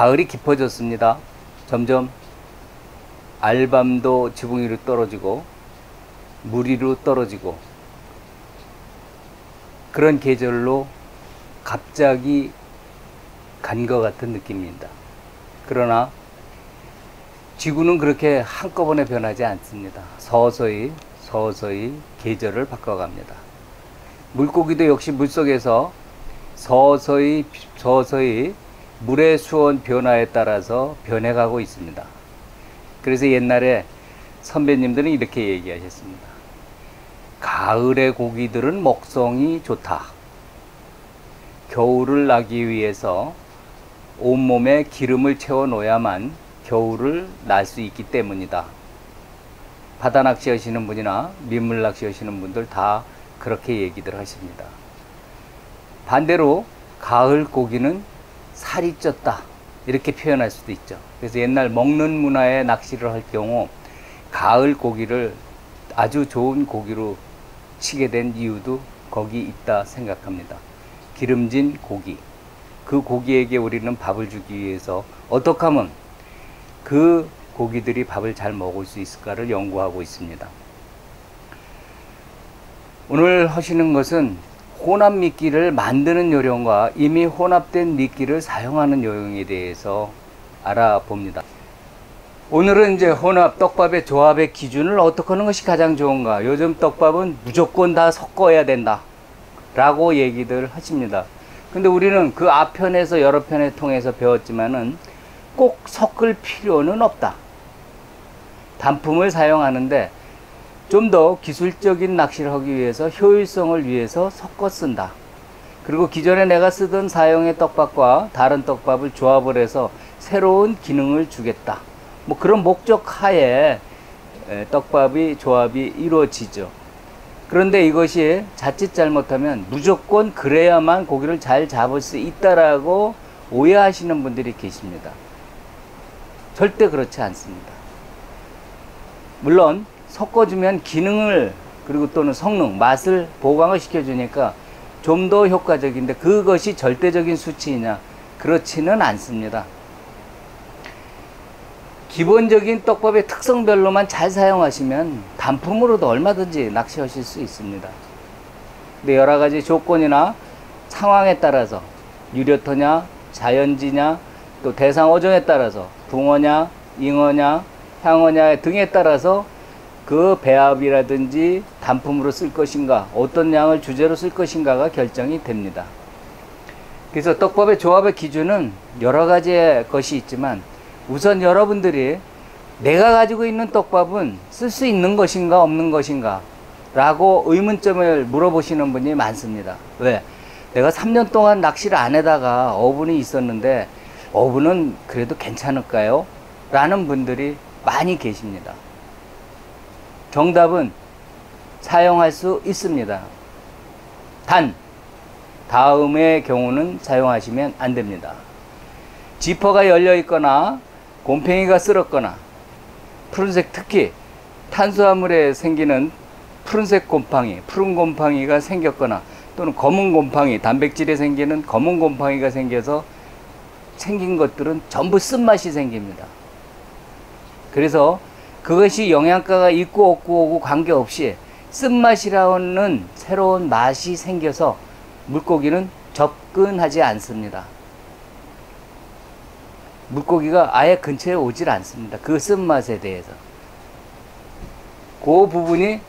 가을이 깊어졌습니다. 점점 알밤도 지붕 위로 떨어지고 물 위로 떨어지고 그런 계절로 갑자기 간 것 같은 느낌입니다. 그러나 지구는 그렇게 한꺼번에 변하지 않습니다. 서서히 계절을 바꿔갑니다. 물고기도 역시 물속에서 서서히 물의 수온 변화에 따라서 변해가고 있습니다. 그래서 옛날에 선배님들은 이렇게 얘기하셨습니다. 가을의 고기들은 먹성이 좋다. 겨울을 나기 위해서 온몸에 기름을 채워 놓아야만 겨울을 날 수 있기 때문이다. 바다 낚시 하시는 분이나 민물 낚시 하시는 분들 다 그렇게 얘기들 하십니다. 반대로 가을 고기는 살이 쪘다 이렇게 표현할 수도 있죠. 그래서 옛날 먹는 문화의 낚시를 할 경우 가을 고기를 아주 좋은 고기로 치게 된 이유도 거기 있다 생각합니다. 기름진 고기, 그 고기에게 우리는 밥을 주기 위해서 어떻게 하면 그 고기들이 밥을 잘 먹을 수 있을까를 연구하고 있습니다. 오늘 하시는 것은 혼합 미끼를 만드는 요령과 이미 혼합된 미끼를 사용하는 요령에 대해서 알아봅니다. 오늘은 이제 혼합 떡밥의 조합의 기준을 어떻게 하는 것이 가장 좋은가. 요즘 떡밥은 무조건 다 섞어야 된다 라고 얘기들 하십니다. 근데 우리는 그 앞편에서 여러 편을 통해서 배웠지만은 꼭 섞을 필요는 없다. 단품을 사용하는데 좀 더 기술적인 낚시를 하기 위해서 효율성을 위해서 섞어 쓴다. 그리고 기존에 내가 쓰던 사용의 떡밥과 다른 떡밥을 조합을 해서 새로운 기능을 주겠다. 뭐 그런 목적 하에 떡밥이 조합이 이루어지죠. 그런데 이것이 자칫 잘못하면 무조건 그래야만 고기를 잘 잡을 수 있다라고 오해하시는 분들이 계십니다. 절대 그렇지 않습니다. 물론 섞어주면 기능을 그리고 또는 성능, 맛을 보강을 시켜주니까 좀 더 효과적인데 그것이 절대적인 수치이냐? 그렇지는 않습니다. 기본적인 떡밥의 특성별로만 잘 사용하시면 단품으로도 얼마든지 낚시하실 수 있습니다. 근데 여러 가지 조건이나 상황에 따라서 유료터냐, 자연지냐, 또 대상 어종에 따라서 붕어냐, 잉어냐, 향어냐 등에 따라서 그 배합이라든지 단품으로 쓸 것인가, 어떤 양을 주재로 쓸 것인가가 결정이 됩니다. 그래서 떡밥의 조합의 기준은 여러 가지의 것이 있지만 우선 여러분들이 내가 가지고 있는 떡밥은 쓸 수 있는 것인가 없는 것인가 라고 의문점을 물어보시는 분이 많습니다. 왜? 내가 3년 동안 낚시를 안 해다가 어분이 있었는데 어분은 그래도 괜찮을까요? 라는 분들이 많이 계십니다. 정답은 사용할 수 있습니다. 단 다음의 경우는 사용하시면 안 됩니다. 지퍼가 열려 있거나 곰팡이가 쓸었거나 푸른색, 특히 탄수화물에 생기는 푸른색 곰팡이, 푸른 곰팡이가 생겼거나 또는 검은 곰팡이, 단백질에 생기는 검은 곰팡이가 생겨서 생긴 것들은 전부 쓴맛이 생깁니다. 그래서 그것이 영양가가 있고 없고 관계없이 쓴맛이라는 새로운 맛이 생겨서 물고기는 접근하지 않습니다. 물고기가 아예 근처에 오질 않습니다. 그 쓴맛에 대해서. 그 부분이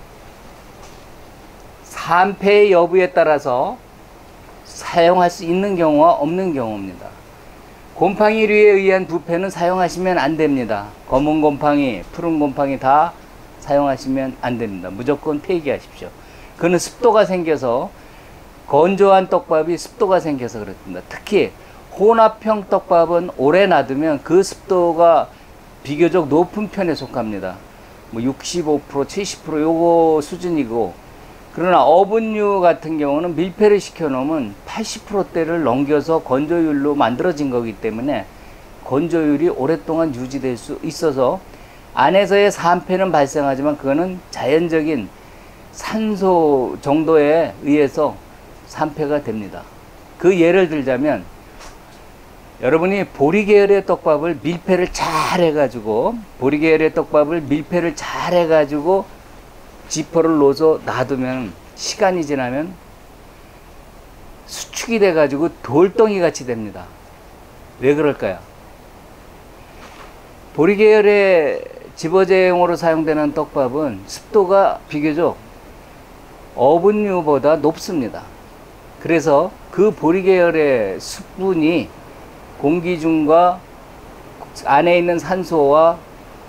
산패의 여부에 따라서 사용할 수 있는 경우와 없는 경우입니다. 곰팡이류에 의한 부패는 사용하시면 안 됩니다. 검은 곰팡이, 푸른 곰팡이 다 사용하시면 안 됩니다. 무조건 폐기하십시오. 그는 습도가 생겨서, 건조한 떡밥이 습도가 생겨서 그렇습니다. 특히 혼합형 떡밥은 오래 놔두면 그 습도가 비교적 높은 편에 속합니다. 뭐 65%, 70% 요거 수준이고, 그러나 어분류 같은 경우는 밀폐를 시켜 놓으면 80%대를 넘겨서 건조율로 만들어진 거기 때문에 건조율이 오랫동안 유지될 수 있어서 안에서의 산패는 발생하지만 그거는 자연적인 산소 정도에 의해서 산패가 됩니다. 그 예를 들자면 여러분이 보리 계열의 떡밥을 밀폐를 잘 해가지고 지퍼를 넣어서 놔두면 시간이 지나면 수축이 돼가지고 돌덩이 같이 됩니다. 왜 그럴까요? 보리 계열의 집어제용으로 사용되는 떡밥은 습도가 비교적 어분류보다 높습니다. 그래서 그 보리 계열의 숯분이 공기 중과 안에 있는 산소와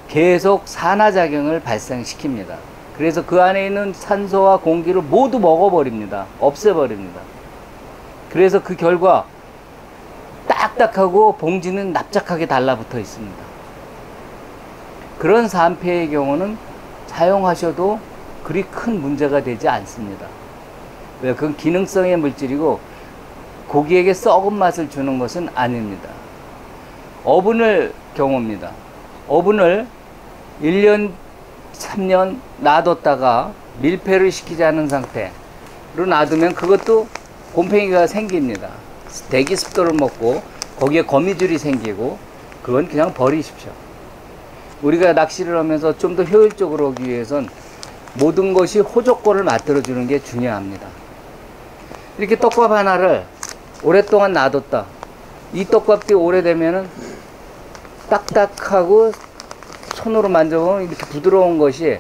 계속 산화작용을 발생시킵니다. 그래서 그 안에 있는 산소와 공기를 모두 먹어버립니다. 없애버립니다. 그래서 그 결과 딱딱하고 봉지는 납작하게 달라붙어 있습니다. 그런 산패의 경우는 사용하셔도 그리 큰 문제가 되지 않습니다. 왜? 그건 기능성의 물질이고 고기에게 썩은 맛을 주는 것은 아닙니다. 어분을 경우입니다. 어분을 1년, 3년 놔뒀다가 밀폐를 시키지 않은 상태로 놔두면 그것도 곰팡이가 생깁니다. 대기 습도를 먹고 거기에 거미줄이 생기고 그건 그냥 버리십시오. 우리가 낚시를 하면서 좀 더 효율적으로 하기 위해선 모든 것이 호조건을 만들어주는 게 중요합니다. 이렇게 떡밥 하나를 오랫동안 놔뒀다. 이 떡밥이 오래되면은 딱딱하고 손으로 만져보면 이렇게 부드러운 것이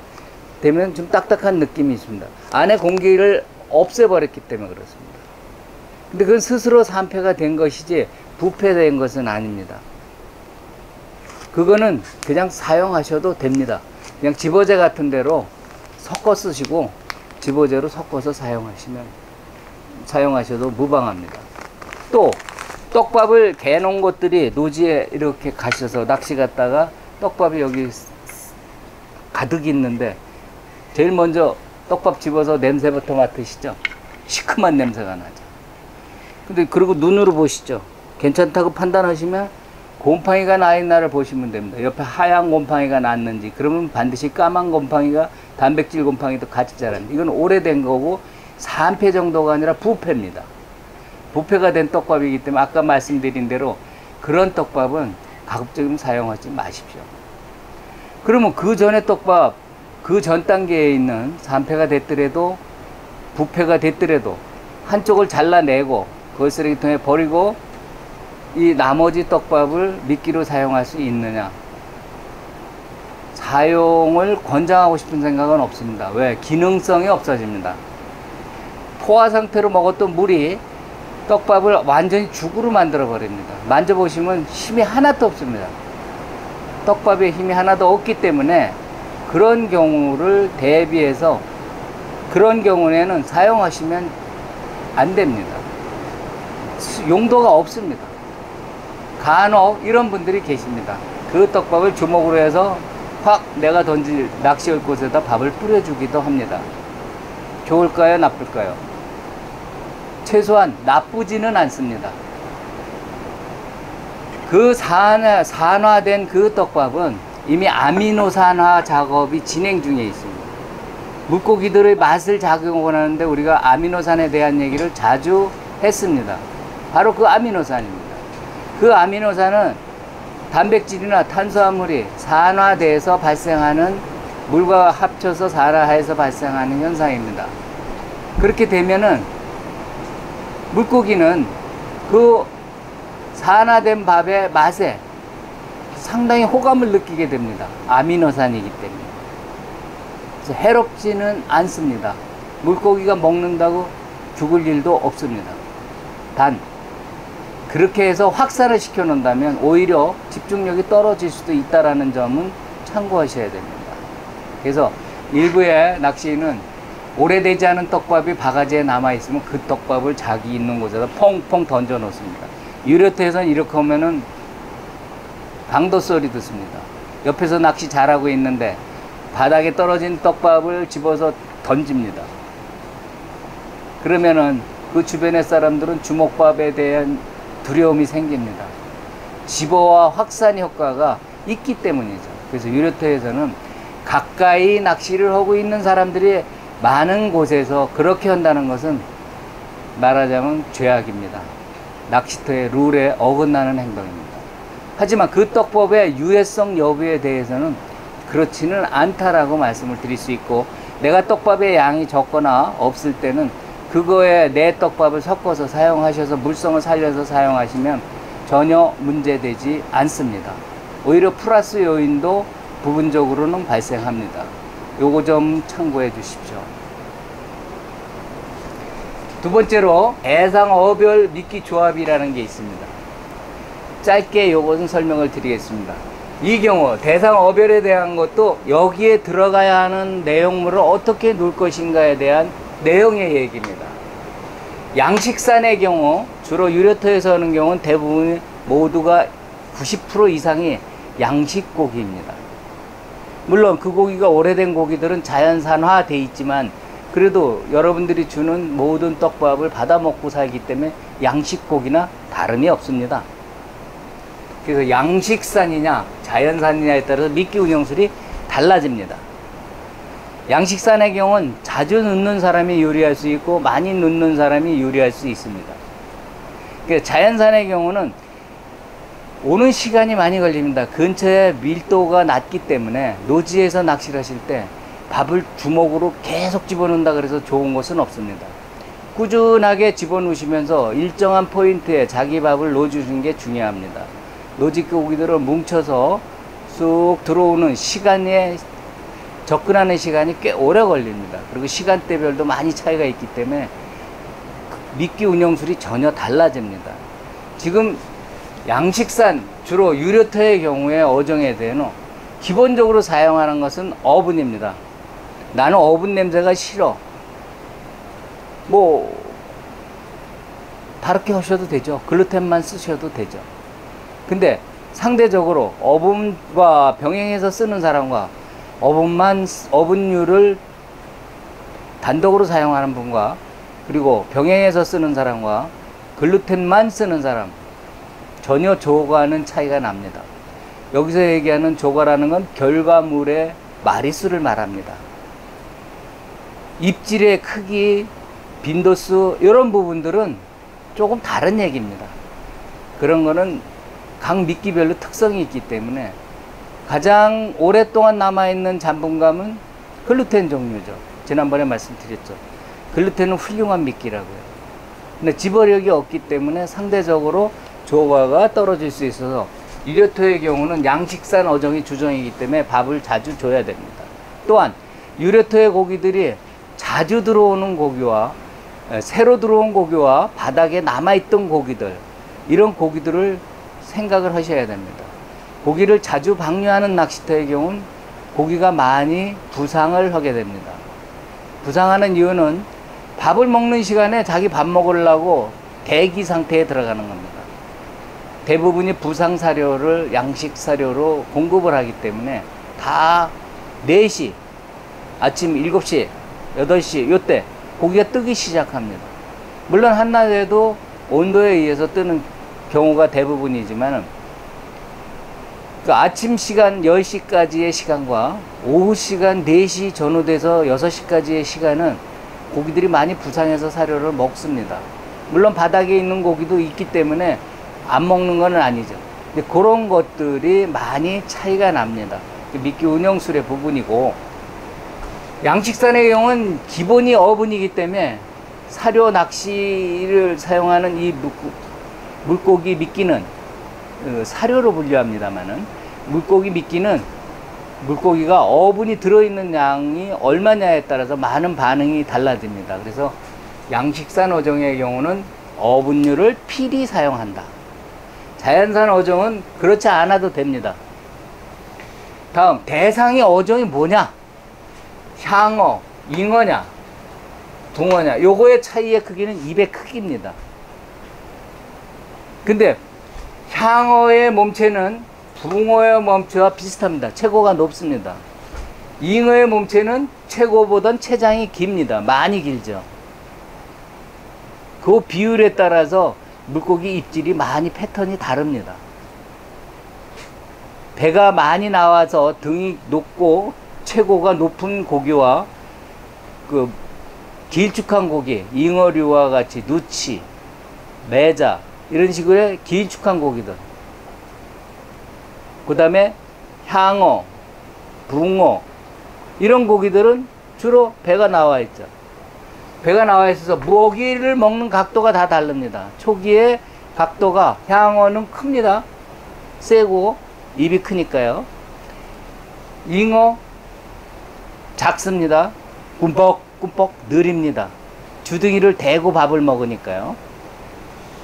되면 좀 딱딱한 느낌이 있습니다. 안에 공기를 없애버렸기 때문에 그렇습니다. 근데 그건 스스로 산패가 된 것이지 부패된 것은 아닙니다. 그거는 그냥 사용하셔도 됩니다. 그냥 집어제 같은 데로 섞어 쓰시고 집어제로 섞어서 사용하셔도 무방합니다. 또 떡밥을 개놓은 것들이 노지에 이렇게 가셔서 낚시 갔다가 떡밥이 여기 가득 있는데 제일 먼저 떡밥 집어서 냄새부터 맡으시죠. 시큼한 냄새가 나죠. 근데 그리고 눈으로 보시죠. 괜찮다고 판단하시면 곰팡이가 나 있는 날을 보시면 됩니다. 옆에 하얀 곰팡이가 났는지, 그러면 반드시 까만 곰팡이가 단백질 곰팡이도 같이 자랍니다. 이건 오래된 거고 산패 정도가 아니라 부패입니다. 부패가 된 떡밥이기 때문에 아까 말씀드린 대로 그런 떡밥은 가급적이면 사용하지 마십시오. 그러면 그 전에 떡밥, 그 전 단계에 있는 산패가 됐더라도 부패가 됐더라도 한쪽을 잘라내고 그걸 쓰레기통에 버리고 이 나머지 떡밥을 미끼로 사용할 수 있느냐? 사용을 권장하고 싶은 생각은 없습니다. 왜? 기능성이 없어집니다. 포화 상태로 먹었던 물이 떡밥을 완전히 죽으로 만들어 버립니다. 만져보시면 힘이 하나도 없습니다. 떡밥에 힘이 하나도 없기 때문에 그런 경우를 대비해서 그런 경우에는 사용하시면 안 됩니다. 용도가 없습니다. 간혹 이런 분들이 계십니다. 그 떡밥을 주먹으로 해서 확 내가 던질 낚시할 곳에다 밥을 뿌려주기도 합니다. 좋을까요? 나쁠까요? 최소한 나쁘지는 않습니다. 그 산화된 그 떡밥은 이미 아미노산화 작업이 진행 중에 있습니다. 물고기들의 맛을 작용하는데 우리가 아미노산에 대한 얘기를 자주 했습니다. 바로 그 아미노산입니다. 그 아미노산은 단백질이나 탄수화물이 산화돼서 발생하는, 물과 합쳐서 산화해서 발생하는 현상입니다. 그렇게 되면은 물고기는 그 산화된 밥의 맛에 상당히 호감을 느끼게 됩니다. 아미노산이기 때문에. 그래서 해롭지는 않습니다. 물고기가 먹는다고 죽을 일도 없습니다. 단 그렇게 해서 확산을 시켜 놓는다면 오히려 집중력이 떨어질 수도 있다는 점은 참고하셔야 됩니다. 그래서 일부의 낚시인은 오래되지 않은 떡밥이 바가지에 남아있으면 그 떡밥을 자기 있는 곳에다 펑펑 던져 놓습니다. 유료태에서는 이렇게 하면은 방도 소리 듣습니다. 옆에서 낚시 잘하고 있는데 바닥에 떨어진 떡밥을 집어서 던집니다. 그러면은 그 주변의 사람들은 주먹밥에 대한 두려움이 생깁니다. 집어와 확산 효과가 있기 때문이죠. 그래서 유료터에서는 가까이 낚시를 하고 있는 사람들이 많은 곳에서 그렇게 한다는 것은 말하자면 죄악입니다. 낚시터의 룰에 어긋나는 행동입니다. 하지만 그 떡밥의 유해성 여부에 대해서는 그렇지는 않다라고 말씀을 드릴 수 있고, 내가 떡밥의 양이 적거나 없을 때는 그거에 내 떡밥을 섞어서 사용하셔서 물성을 살려서 사용하시면 전혀 문제되지 않습니다. 오히려 플러스 요인도 부분적으로는 발생합니다. 요거 좀 참고해 주십시오. 두 번째로 대상어별 미끼 조합이라는 게 있습니다. 짧게 요것은 설명을 드리겠습니다. 이 경우 대상어별에 대한 것도 여기에 들어가야 하는 내용물을 어떻게 놓을 것인가에 대한 내용의 얘기입니다. 양식산의 경우 주로 유료터에서 하는 경우는 대부분 모두가 90% 이상이 양식고기입니다. 물론 그 고기가 오래된 고기들은 자연산화되어 있지만 그래도 여러분들이 주는 모든 떡밥을 받아 먹고 살기 때문에 양식고기나 다름이 없습니다. 그래서 양식산이냐 자연산이냐에 따라서 미끼 운영술이 달라집니다. 양식산의 경우는 자주 넣는 사람이 유리할 수 있고 많이 넣는 사람이 유리할 수 있습니다. 자연산의 경우는 오는 시간이 많이 걸립니다. 근처에 밀도가 낮기 때문에 노지에서 낚시를 하실 때 밥을 주먹으로 계속 집어넣는다 그래서 좋은 것은 없습니다. 꾸준하게 집어넣으시면서 일정한 포인트에 자기 밥을 넣어주시는 게 중요합니다. 노지 고기들을 뭉쳐서 쑥 들어오는 시간에 접근하는 시간이 꽤 오래 걸립니다. 그리고 시간대별도 많이 차이가 있기 때문에 미끼 운영술이 전혀 달라집니다. 지금 양식산 주로 유료터의 경우에 어종에 대해는 기본적으로 사용하는 것은 어분입니다. 나는 어분 냄새가 싫어. 뭐 다르게 하셔도 되죠. 글루텐만 쓰셔도 되죠. 근데 상대적으로 어분과 병행해서 쓰는 사람과 어분류를 단독으로 사용하는 분과 그리고 병행해서 쓰는 사람과 글루텐만 쓰는 사람 전혀 조과는 차이가 납니다. 여기서 얘기하는 조과라는 건 결과물의 마리수를 말합니다. 입질의 크기, 빈도수 이런 부분들은 조금 다른 얘기입니다. 그런 거는 각 미끼별로 특성이 있기 때문에 가장 오랫동안 남아있는 잔분감은 글루텐 종류죠. 지난번에 말씀드렸죠. 글루텐은 훌륭한 미끼라고요. 근데 지버력이 없기 때문에 상대적으로 조과가 떨어질 수 있어서 유료토의 경우는 양식산 어종이 주종이기 때문에 밥을 자주 줘야 됩니다. 또한 유료토의 고기들이 자주 들어오는 고기와 새로 들어온 고기와 바닥에 남아있던 고기들 이런 고기들을 생각을 하셔야 됩니다. 고기를 자주 방류하는 낚시터의 경우는 고기가 많이 부상을 하게 됩니다. 부상하는 이유는 밥을 먹는 시간에 자기 밥 먹으려고 대기 상태에 들어가는 겁니다. 대부분이 부상 사료를 양식 사료로 공급을 하기 때문에 다 4시, 아침 7시, 8시 요때 고기가 뜨기 시작합니다. 물론 한낮에도 온도에 의해서 뜨는 경우가 대부분이지만 그 아침 시간 10시까지의 시간과 오후 시간 4시 전후돼서 6시까지의 시간은 고기들이 많이 부상해서 사료를 먹습니다. 물론 바닥에 있는 고기도 있기 때문에 안 먹는 건 아니죠. 근데 그런 것들이 많이 차이가 납니다. 미끼 운영술의 부분이고, 양식산의 경우는 기본이 어분이기 때문에 사료 낚시를 사용하는 이 물고기 미끼는 사료로 분류합니다만은 물고기 미끼는 물고기가 어분이 들어있는 양이 얼마냐에 따라서 많은 반응이 달라집니다. 그래서 양식산 어종의 경우는 어분류를 필히 사용한다. 자연산 어종은 그렇지 않아도 됩니다. 다음 대상의 어종이 뭐냐? 향어, 잉어냐, 붕어냐, 요거의 차이의 크기는 입의 크기입니다. 근데 향어의 몸체는 붕어의 몸체와 비슷합니다. 체고가 높습니다. 잉어의 몸체는 체고보단 체장이 깁니다. 많이 길죠. 그 비율에 따라서 물고기 입질이 많이 패턴이 다릅니다. 배가 많이 나와서 등이 높고 체고가 높은 고기와 길쭉한 고기, 잉어류와 같이 누치, 매자, 이런 식으로 길쭉한 고기들. 그 다음에 향어, 붕어 이런 고기들은 주로 배가 나와 있죠. 배가 나와 있어서 먹이를 먹는 각도가 다 다릅니다. 초기에 각도가 향어는 큽니다. 세고 입이 크니까요. 잉어 작습니다. 꿈뻑꿈뻑 느립니다. 주둥이를 대고 밥을 먹으니까요.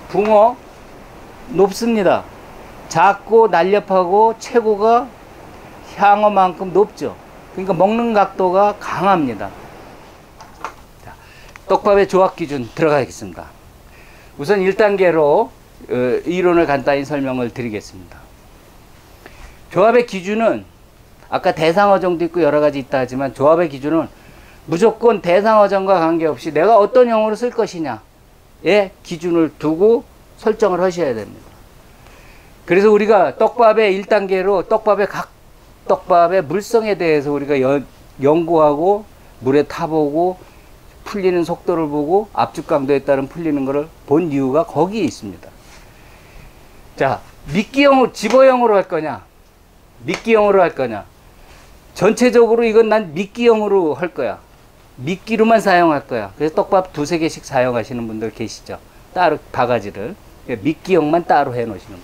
붕어 높습니다. 작고 날렵하고 체구가 향어만큼 높죠. 그러니까 먹는 각도가 강합니다. 자, 떡밥의 조합 기준 들어가겠습니다. 우선 1단계로 이론을 간단히 설명을 드리겠습니다. 조합의 기준은 아까 대상어종도 있고 여러 가지 있다 하지만 조합의 기준은 무조건 대상어종과 관계없이 내가 어떤 형으로 쓸 것이냐에 기준을 두고 설정을 하셔야 됩니다. 그래서 우리가 떡밥의 1단계로 각 떡밥의 물성에 대해서 우리가 연구하고 물에 타보고 풀리는 속도를 보고 압축 강도에 따른 풀리는 것을 본 이유가 거기에 있습니다. 자, 미끼형으로 집어형으로 할 거냐 미끼형으로 할 거냐. 전체적으로 이건 난 미끼형으로 할 거야. 미끼로만 사용할 거야. 그래서 떡밥 2~3개씩 사용하시는 분들 계시죠. 따로 바가지를 미끼형만 따로 해 놓으시는 분,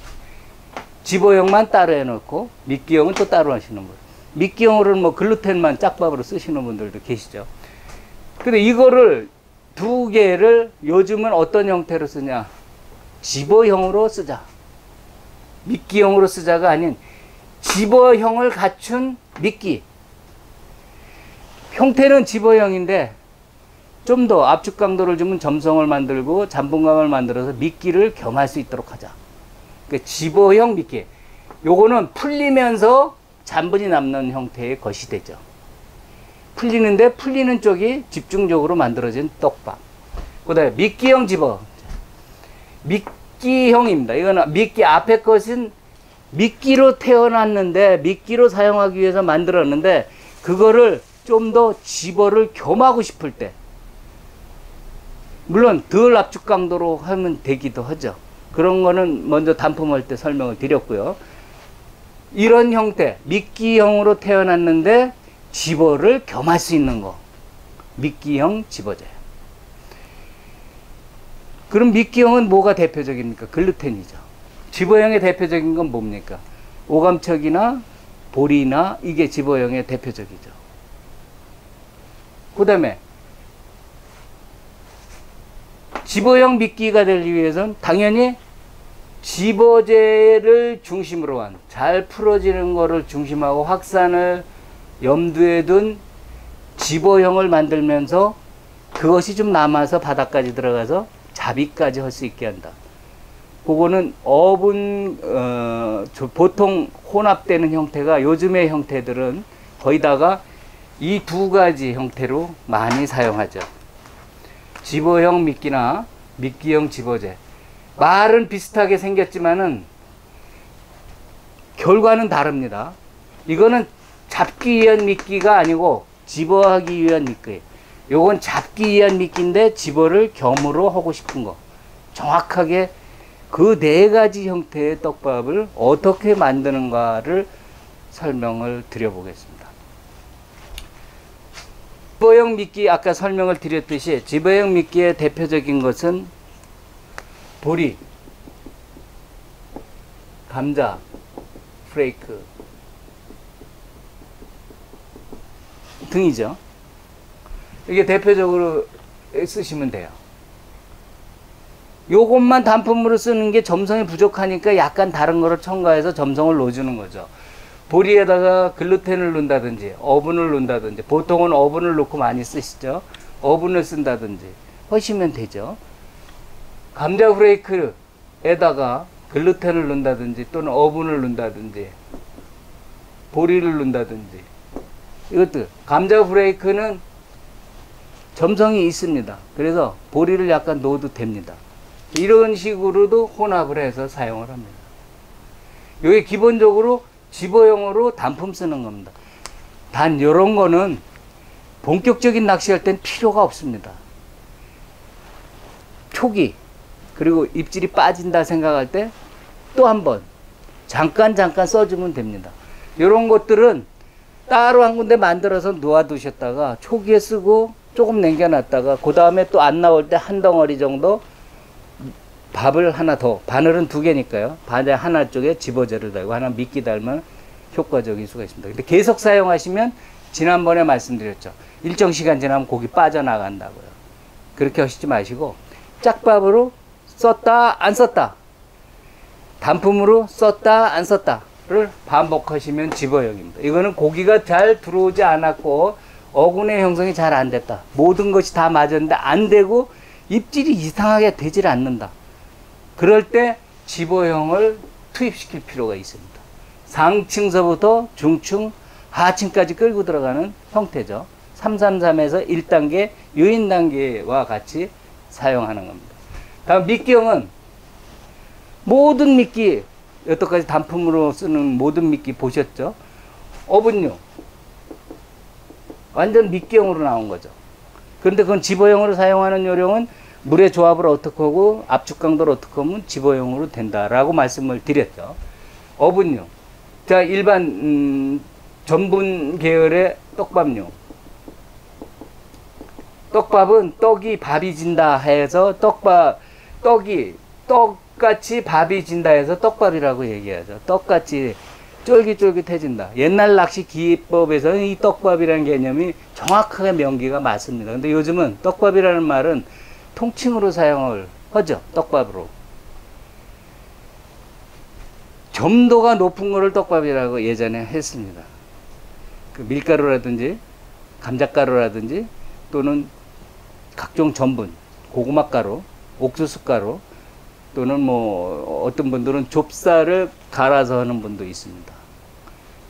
집어형만 따로 해 놓고 미끼형은 또 따로 하시는 분, 미끼형으로는 뭐 글루텐만 짝밥으로 쓰시는 분들도 계시죠. 근데 이거를 2개를 요즘은 어떤 형태로 쓰냐, 집어형으로 쓰자. 미끼형으로 쓰자가 아닌 집어형을 갖춘 미끼. 형태는 집어형인데 좀 더 압축 강도를 주면 점성을 만들고 잠분감을 만들어서 미끼를 겸할 수 있도록 하자. 그러니까 집어형 미끼. 요거는 풀리면서 잔분이 남는 형태의 것이 되죠. 풀리는데 풀리는 쪽이 집중적으로 만들어진 떡밥. 그 다음에 미끼형 집어. 미끼형입니다. 이거는 미끼 앞에 것은 미끼로 태어났는데 미끼로 사용하기 위해서 만들었는데 그거를 좀 더 집어를 겸하고 싶을 때, 물론 덜 압축 강도로 하면 되기도 하죠. 그런 거는 먼저 단품할 때 설명을 드렸고요. 이런 형태, 미끼형으로 태어났는데 집어를 겸할 수 있는 거, 미끼형 집어제요. 그럼 미끼형은 뭐가 대표적입니까? 글루텐이죠. 집어형의 대표적인 건 뭡니까? 오감척이나 보리나 이게 집어형의 대표적이죠. 그 다음에 집어형 미끼가 되기 위해서는 당연히 집어제를 중심으로 한 잘 풀어지는 거를 중심하고 확산을 염두에 둔 집어형을 만들면서 그것이 좀 남아서 바닥까지 들어가서 잡이까지 할 수 있게 한다. 그거는 보통 혼합되는 형태가, 요즘의 형태들은 거의 다가 이 2가지 형태로 많이 사용하죠. 집어형 미끼나 미끼형 집어제. 말은 비슷하게 생겼지만은 결과는 다릅니다. 이거는 잡기 위한 미끼가 아니고 집어하기 위한 미끼예요. 요건 잡기 위한 미끼인데 집어를 겸으로 하고 싶은 거. 정확하게 그 4가지 형태의 떡밥을 어떻게 만드는가를 설명을 드려보겠습니다. 집어형 미끼, 아까 설명을 드렸듯이 집어형 미끼의 대표적인 것은 보리, 감자, 프레이크 등이죠. 이게 대표적으로 쓰시면 돼요. 요것만 단품으로 쓰는 게 점성이 부족하니까 약간 다른 거를 첨가해서 점성을 넣어주는 거죠. 보리에다가 글루텐을 넣는다든지 어분을 넣는다든지, 보통은 어분을 넣고 많이 쓰시죠. 어분을 쓴다든지 하시면 되죠. 감자 프레이크에다가 글루텐을 넣는다든지 또는 어분을 넣는다든지 보리를 넣는다든지, 이것들 감자 프레이크는 점성이 있습니다. 그래서 보리를 약간 넣어도 됩니다. 이런 식으로도 혼합을 해서 사용을 합니다. 이게 기본적으로 집어형으로 단품 쓰는 겁니다. 단 이런 거는 본격적인 낚시할 땐 필요가 없습니다. 초기 그리고 입질이 빠진다 생각할 때 또 한 번 잠깐 써주면 됩니다. 이런 것들은 따로 한 군데 만들어서 놓아두셨다가 초기에 쓰고 조금 남겨놨다가 그 다음에 또 안 나올 때 한 덩어리 정도 밥을 하나 더, 바늘은 2개니까요. 바늘 하나 쪽에 집어제를 달고 하나 미끼 달면 효과적일 수가 있습니다. 근데 계속 사용하시면 지난번에 말씀드렸죠. 일정 시간 지나면 고기 빠져나간다고요. 그렇게 하시지 마시고 짝밥으로 썼다 안 썼다, 단품으로 썼다 안 썼다를 반복하시면 집어형입니다. 이거는 고기가 잘 들어오지 않았고 어군의 형성이 잘 안 됐다, 모든 것이 다 맞았는데 안 되고 입질이 이상하게 되질 않는다, 그럴 때 집어형을 투입시킬 필요가 있습니다. 상층서부터 중층, 하층까지 끌고 들어가는 형태죠. 333에서 1단계, 유인 단계와 같이 사용하는 겁니다. 다음 미끼형은 모든 미끼, 여태까지 단품으로 쓰는 모든 미끼 보셨죠? 어분류 완전 미끼형으로 나온 거죠. 그런데 그건 집어형으로 사용하는 요령은 물의 조합을 어떻게 하고 압축 강도를 어떻게 하면 집어형으로 된다라고 말씀을 드렸죠. 어분류, 자 일반 전분 계열의 떡밥류. 떡밥은 떡이 밥이 진다 해서 떡같이 밥이 진다 해서 떡밥이라고 얘기하죠. 떡같이 쫄깃쫄깃해진다. 옛날 낚시 기법에서는 이 떡밥이라는 개념이 정확하게 명기가 맞습니다. 근데 요즘은 떡밥이라는 말은 통칭으로 사용을 하죠. 떡밥으로. 점도가 높은 거를 떡밥이라고 예전에 했습니다. 그 밀가루라든지 감자가루라든지 또는 각종 전분, 고구마가루, 옥수수가루, 또는 뭐 어떤 분들은 좁쌀을 갈아서 하는 분도 있습니다.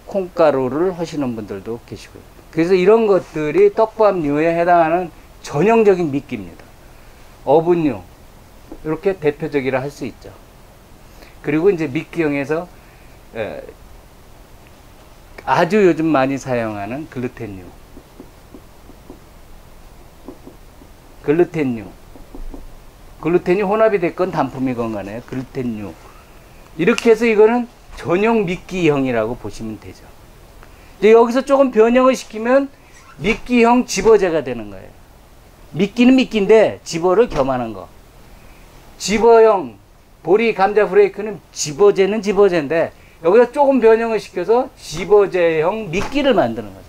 콩가루를 하시는 분들도 계시고요. 그래서 이런 것들이 떡밥류에 해당하는 전형적인 미끼입니다. 어분류, 이렇게 대표적이라 할 수 있죠. 그리고 이제 미끼형에서 아주 요즘 많이 사용하는 글루텐류. 글루텐이 혼합이 됐건 단품이건 간에 글루텐류. 이렇게 해서 이거는 전용 미끼형이라고 보시면 되죠. 이제 여기서 조금 변형을 시키면 미끼형 집어제가 되는 거예요. 미끼는 미끼인데 집어를 겸하는 거. 집어형 보리 감자 프레이크는 집어제는 집어제인데 여기서 조금 변형을 시켜서 집어제형 미끼를 만드는 거죠.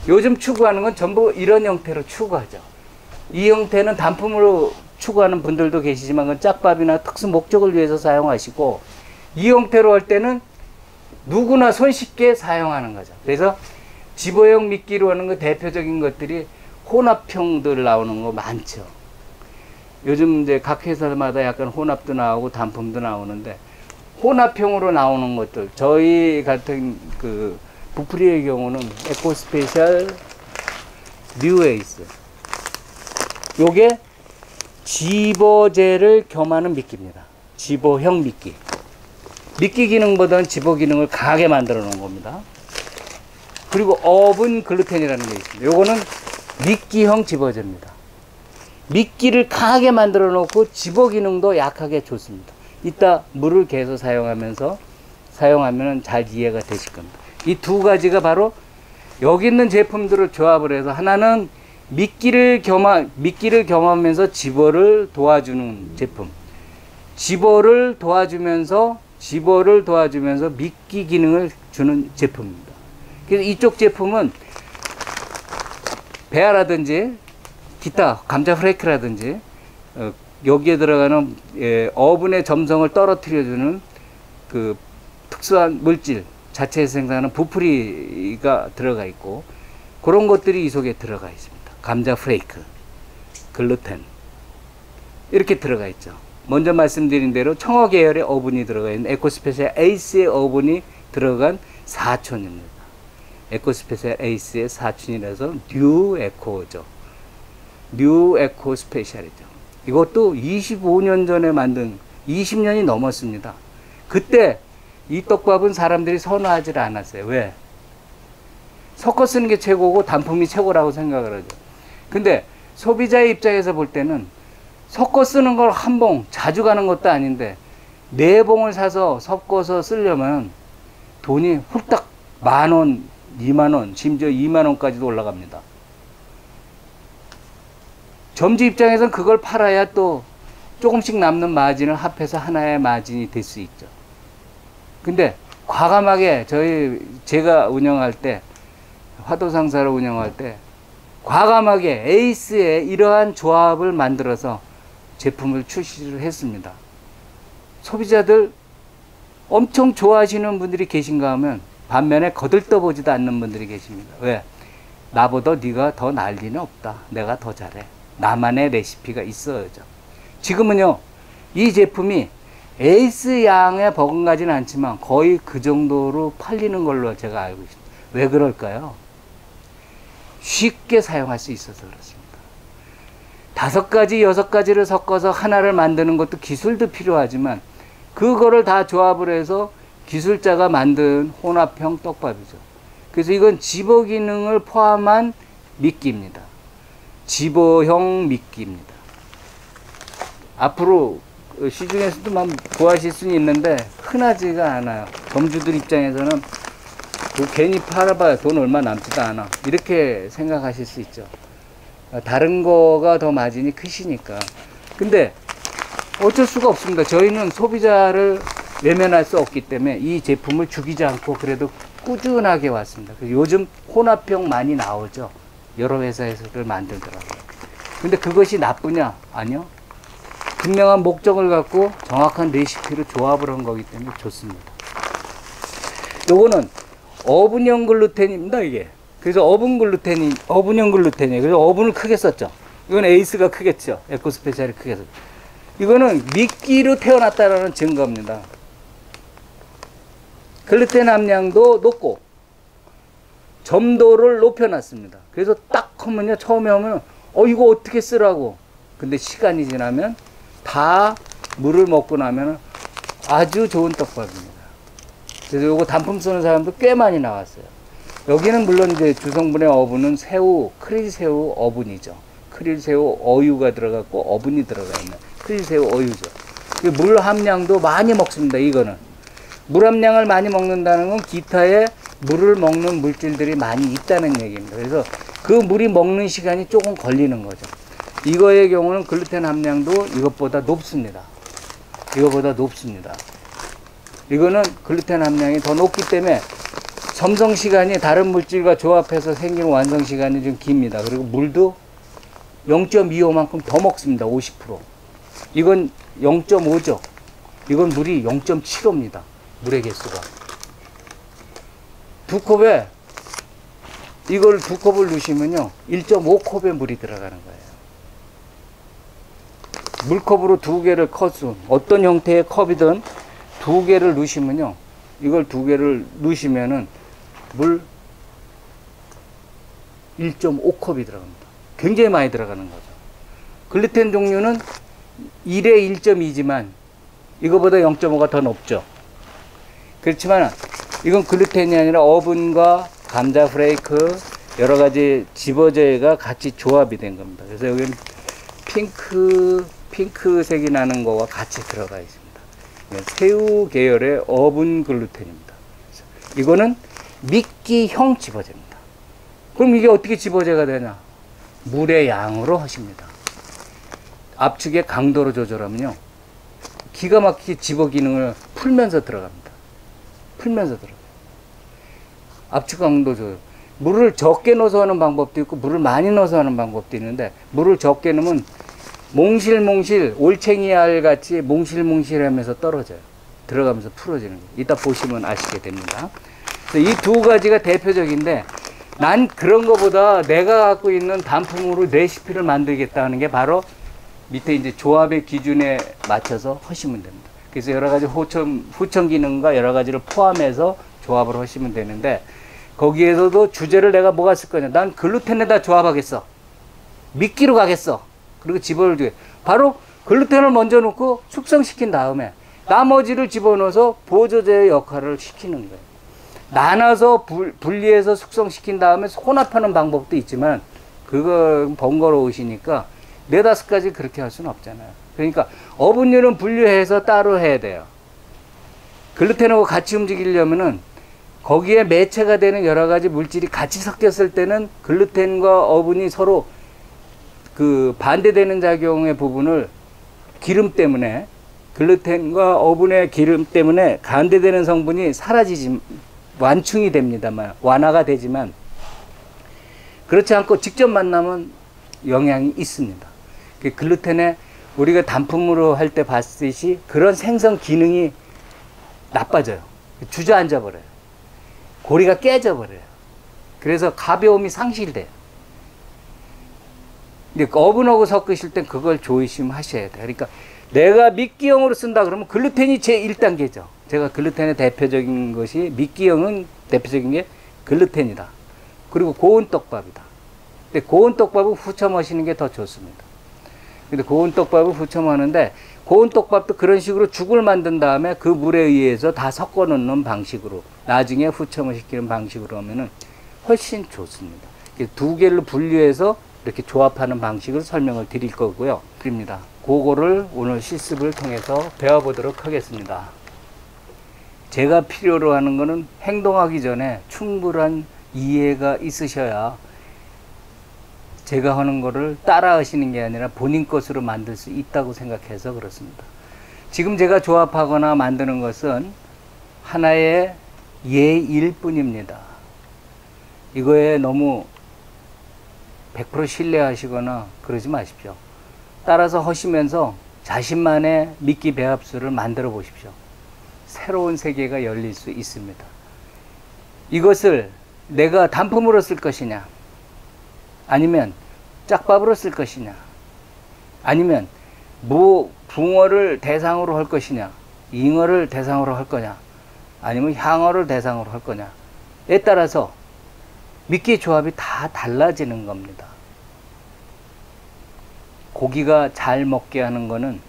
요즘 추구하는 건 전부 이런 형태로 추구하죠. 이 형태는 단품으로 추구하는 분들도 계시지만 그건 짝밥이나 특수 목적을 위해서 사용하시고, 이 형태로 할 때는 누구나 손쉽게 사용하는 거죠. 그래서 집어형 미끼로 하는 거 대표적인 것들이 혼합형들 나오는 거 많죠. 요즘 이제 각 회사마다 약간 혼합도 나오고 단품도 나오는데, 혼합형으로 나오는 것들, 저희 같은 그 부프리의 경우는 에코스페셜 뉴에이스, 요게 집어제를 겸하는 미끼입니다. 집어형 미끼. 미끼 기능보다는 집어 기능을 강하게 만들어 놓은 겁니다. 그리고 어분 글루텐이라는 게 있습니다. 요거는 미끼형 집어제입니다. 미끼를 강하게 만들어 놓고 집어 기능도 약하게 줬습니다. 이따 물을 계속 사용하면 잘 이해가 되실 겁니다. 이 두 가지가 바로 여기 있는 제품들을 조합을 해서 미끼를 겸하면서 집어를 도와주는 제품, 집어를 도와주면서 미끼 기능을 주는 제품입니다. 그래서 이쪽 제품은 배아라든지 기타 감자 프레이크라든지 여기에 들어가는 어분의 점성을 떨어뜨려주는 그 특수한 물질 자체에서 생산하는 부풀이가 들어가 있고, 그런 것들이 이 속에 들어가 있습니다. 감자 프레이크, 글루텐 이렇게 들어가 있죠. 먼저 말씀드린 대로 청어 계열의 어분이 들어가 있는 에코스페셜 에이스의 어분이 들어간 사촌입니다. 에코스페셜 에이스의 사촌이라서 뉴에코죠. 뉴에코 스페셜이죠. 이것도 25년 전에 만든, 20년이 넘었습니다. 그때 이 떡밥은 사람들이 선호하지 않았어요. 왜? 섞어 쓰는 게 최고고 단품이 최고라고 생각을 하죠. 근데 소비자의 입장에서 볼 때는 섞어 쓰는 걸 한 봉 자주 가는 것도 아닌데 4봉을 사서 섞어서 쓰려면 돈이 훌딱 10,000원, 20,000원, 심지어 20,000원까지도 올라갑니다. 점주 입장에서는 그걸 팔아야 또 조금씩 남는 마진을 합해서 하나의 마진이 될 수 있죠. 근데 과감하게 제가 운영할 때, 화도상사를 운영할 때 과감하게 에이스에 이러한 조합을 만들어서 제품을 출시를 했습니다. 소비자들 엄청 좋아하시는 분들이 계신가 하면 반면에 거들떠보지도 않는 분들이 계십니다. 왜? 나보다 네가 더 난리는 없다. 내가 더 잘해. 나만의 레시피가 있어야죠. 지금은요, 이 제품이 에이스 양에 버금가지는 않지만 거의 그 정도로 팔리는 걸로 제가 알고 있습니다. 왜 그럴까요? 쉽게 사용할 수 있어서 그렇습니다. 5가지, 6가지를 섞어서 하나를 만드는 것도 기술도 필요하지만 그거를 다 조합을 해서 기술자가 만든 혼합형 떡밥이죠. 그래서 이건 집어 기능을 포함한 미끼입니다. 집어형 미끼입니다. 앞으로 시중에서도 막 구하실 수는 있는데 흔하지가 않아요. 점주들 입장에서는 괜히 팔아봐야 돈 얼마 남지도 않아, 이렇게 생각하실 수 있죠. 다른 거가 더 마진이 크시니까. 근데 어쩔 수가 없습니다. 저희는 소비자를 외면할 수 없기 때문에 이 제품을 죽이지 않고 그래도 꾸준하게 왔습니다. 요즘 혼합형 많이 나오죠. 여러 회사에서들 만들더라고요. 근데 그것이 나쁘냐? 아니요. 분명한 목적을 갖고 정확한 레시피로 조합을 한 거기 때문에 좋습니다. 요거는 어분형 글루텐입니다, 이게. 그래서 어분형 글루텐이에요. 그래서 어분을 크게 썼죠. 이건 에이스가 크겠죠. 에코스페셜이 크게 썼죠. 이거는 미끼로 태어났다라는 증거입니다. 글루텐 함량도 높고 점도를 높여놨습니다. 그래서 딱 하면요, 처음에 하면 이거 어떻게 쓰라고. 근데 시간이 지나면 다 물을 먹고 나면 아주 좋은 떡밥입니다. 그래서 요거 단품 쓰는 사람도 꽤 많이 나왔어요. 여기는 물론 이제 주성분의 어분은 새우, 크릴새우 어분이죠. 크릴새우 어유가 들어갔고 어분이 들어가 있는 크릴새우 어유죠. 물 함량도 많이 먹습니다. 이거는 물 함량을 많이 먹는다는 건 기타에 물을 먹는 물질들이 많이 있다는 얘기입니다. 그래서 그 물이 먹는 시간이 조금 걸리는 거죠. 이거의 경우는 글루텐 함량도 이것보다 높습니다. 이거보다 높습니다. 이거는 글루텐 함량이 더 높기 때문에 점성 시간이 다른 물질과 조합해서 생기는 완성 시간이 좀 깁니다. 그리고 물도 0.25만큼 더 먹습니다. 50%. 이건 0.5죠. 이건 물이 0.75입니다. 물의 개수가. 이걸 2컵을 넣으시면요, 1.5컵의 물이 들어가는 거예요. 물컵으로 2개를 컵수, 어떤 형태의 컵이든 2개를 넣으시면요, 이걸 2개를 넣으시면은 물 1.5컵이 들어갑니다. 굉장히 많이 들어가는 거죠. 글루텐 종류는 1에 1.2지만 이거보다 0.5가 더 높죠. 그렇지만 이건 글루텐이 아니라 어분과 감자 프레이크, 여러 가지 집어제가 같이 조합이 된 겁니다. 그래서 여기는 핑크색이 나는 거와 같이 들어가 있습니다. 새우 계열의 어분 글루텐입니다. 이거는 미끼형 집어제입니다. 그럼 이게 어떻게 집어제가 되냐? 물의 양으로 하십니다. 압축의 강도로 조절하면요, 기가 막히게 집어 기능을 풀면서 들어갑니다. 풀면서 들어가요. 압축 강도 조절. 물을 적게 넣어서 하는 방법도 있고 물을 많이 넣어서 하는 방법도 있는데, 물을 적게 넣으면 몽실몽실 올챙이 알 같이 몽실몽실하면서 떨어져요. 들어가면서 풀어지는 거예요. 이따 보시면 아시게 됩니다. 이 2가지가 대표적인데, 난 그런 거보다 내가 갖고 있는 단품으로 레시피를 만들겠다 하는 게 바로 밑에 이제 조합의 기준에 맞춰서 하시면 됩니다. 그래서 여러 가지 후천 기능과 여러 가지를 포함해서 조합을 하시면 되는데, 거기에서도 주제를 내가 뭐가 쓸 거냐. 난 글루텐에다 조합하겠어. 미끼로 가겠어. 그리고 집어를 주게. 바로 글루텐을 먼저 넣고 숙성시킨 다음에 나머지를 집어넣어서 보조제의 역할을 시키는 거예요. 나눠서 분리해서 숙성시킨 다음에 혼합하는 방법도 있지만 그건 번거로우시니까 네다섯 가지 그렇게 할 수는 없잖아요. 그러니까 어분율은 분류해서 따로 해야 돼요. 글루텐하고 같이 움직이려면은 거기에 매체가 되는 여러 가지 물질이 같이 섞였을 때는 글루텐과 어분이 서로 그 반대되는 작용의 부분을 기름 때문에, 글루텐과 어분의 기름 때문에 반대되는 성분이 사라지지, 완충이 됩니다만, 완화가 되지만, 그렇지 않고 직접 만나면 영향이 있습니다. 글루텐에 우리가 단품으로 할 때 봤듯이 그런 생성 기능이 나빠져요. 주저앉아 버려요. 고리가 깨져 버려요. 그래서 가벼움이 상실돼요. 근데 어분하고 섞으실 땐 그걸 조심하셔야 돼요. 그러니까 내가 미끼형으로 쓴다 그러면 글루텐이 제 1단계죠. 제가 글루텐의 대표적인 것이, 미끼형은 대표적인 게 글루텐이다. 그리고 고운 떡밥이다. 근데 고운 떡밥은 후쳐 마시는 게 더 좋습니다. 근데 고운 떡밥을 후쳐 마는데, 고운 떡밥도 그런 식으로 죽을 만든 다음에 그 물에 의해서 다 섞어 놓는 방식으로, 나중에 후첨을 시키는 방식으로 하면은 훨씬 좋습니다. 두 개를 분류해서 이렇게 조합하는 방식을 설명을 드릴 거고요. 드립니다. 그거를 오늘 실습을 통해서 배워보도록 하겠습니다. 제가 필요로 하는 거는 행동하기 전에 충분한 이해가 있으셔야 제가 하는 거를 따라 하시는 게 아니라 본인 것으로 만들 수 있다고 생각해서 그렇습니다. 지금 제가 조합하거나 만드는 것은 하나의 예일 뿐입니다. 이거에 너무 100% 신뢰하시거나 그러지 마십시오. 따라서 하시면서 자신만의 미끼 배합수를 만들어 보십시오. 새로운 세계가 열릴 수 있습니다. 이것을 내가 단품으로 쓸 것이냐, 아니면 짝밥으로 쓸 것이냐, 아니면 붕어를 대상으로 할 것이냐, 잉어를 대상으로 할 거냐, 아니면 향어를 대상으로 할 거냐에 따라서 미끼 조합이 다 달라지는 겁니다. 고기가 잘 먹게 하는 거는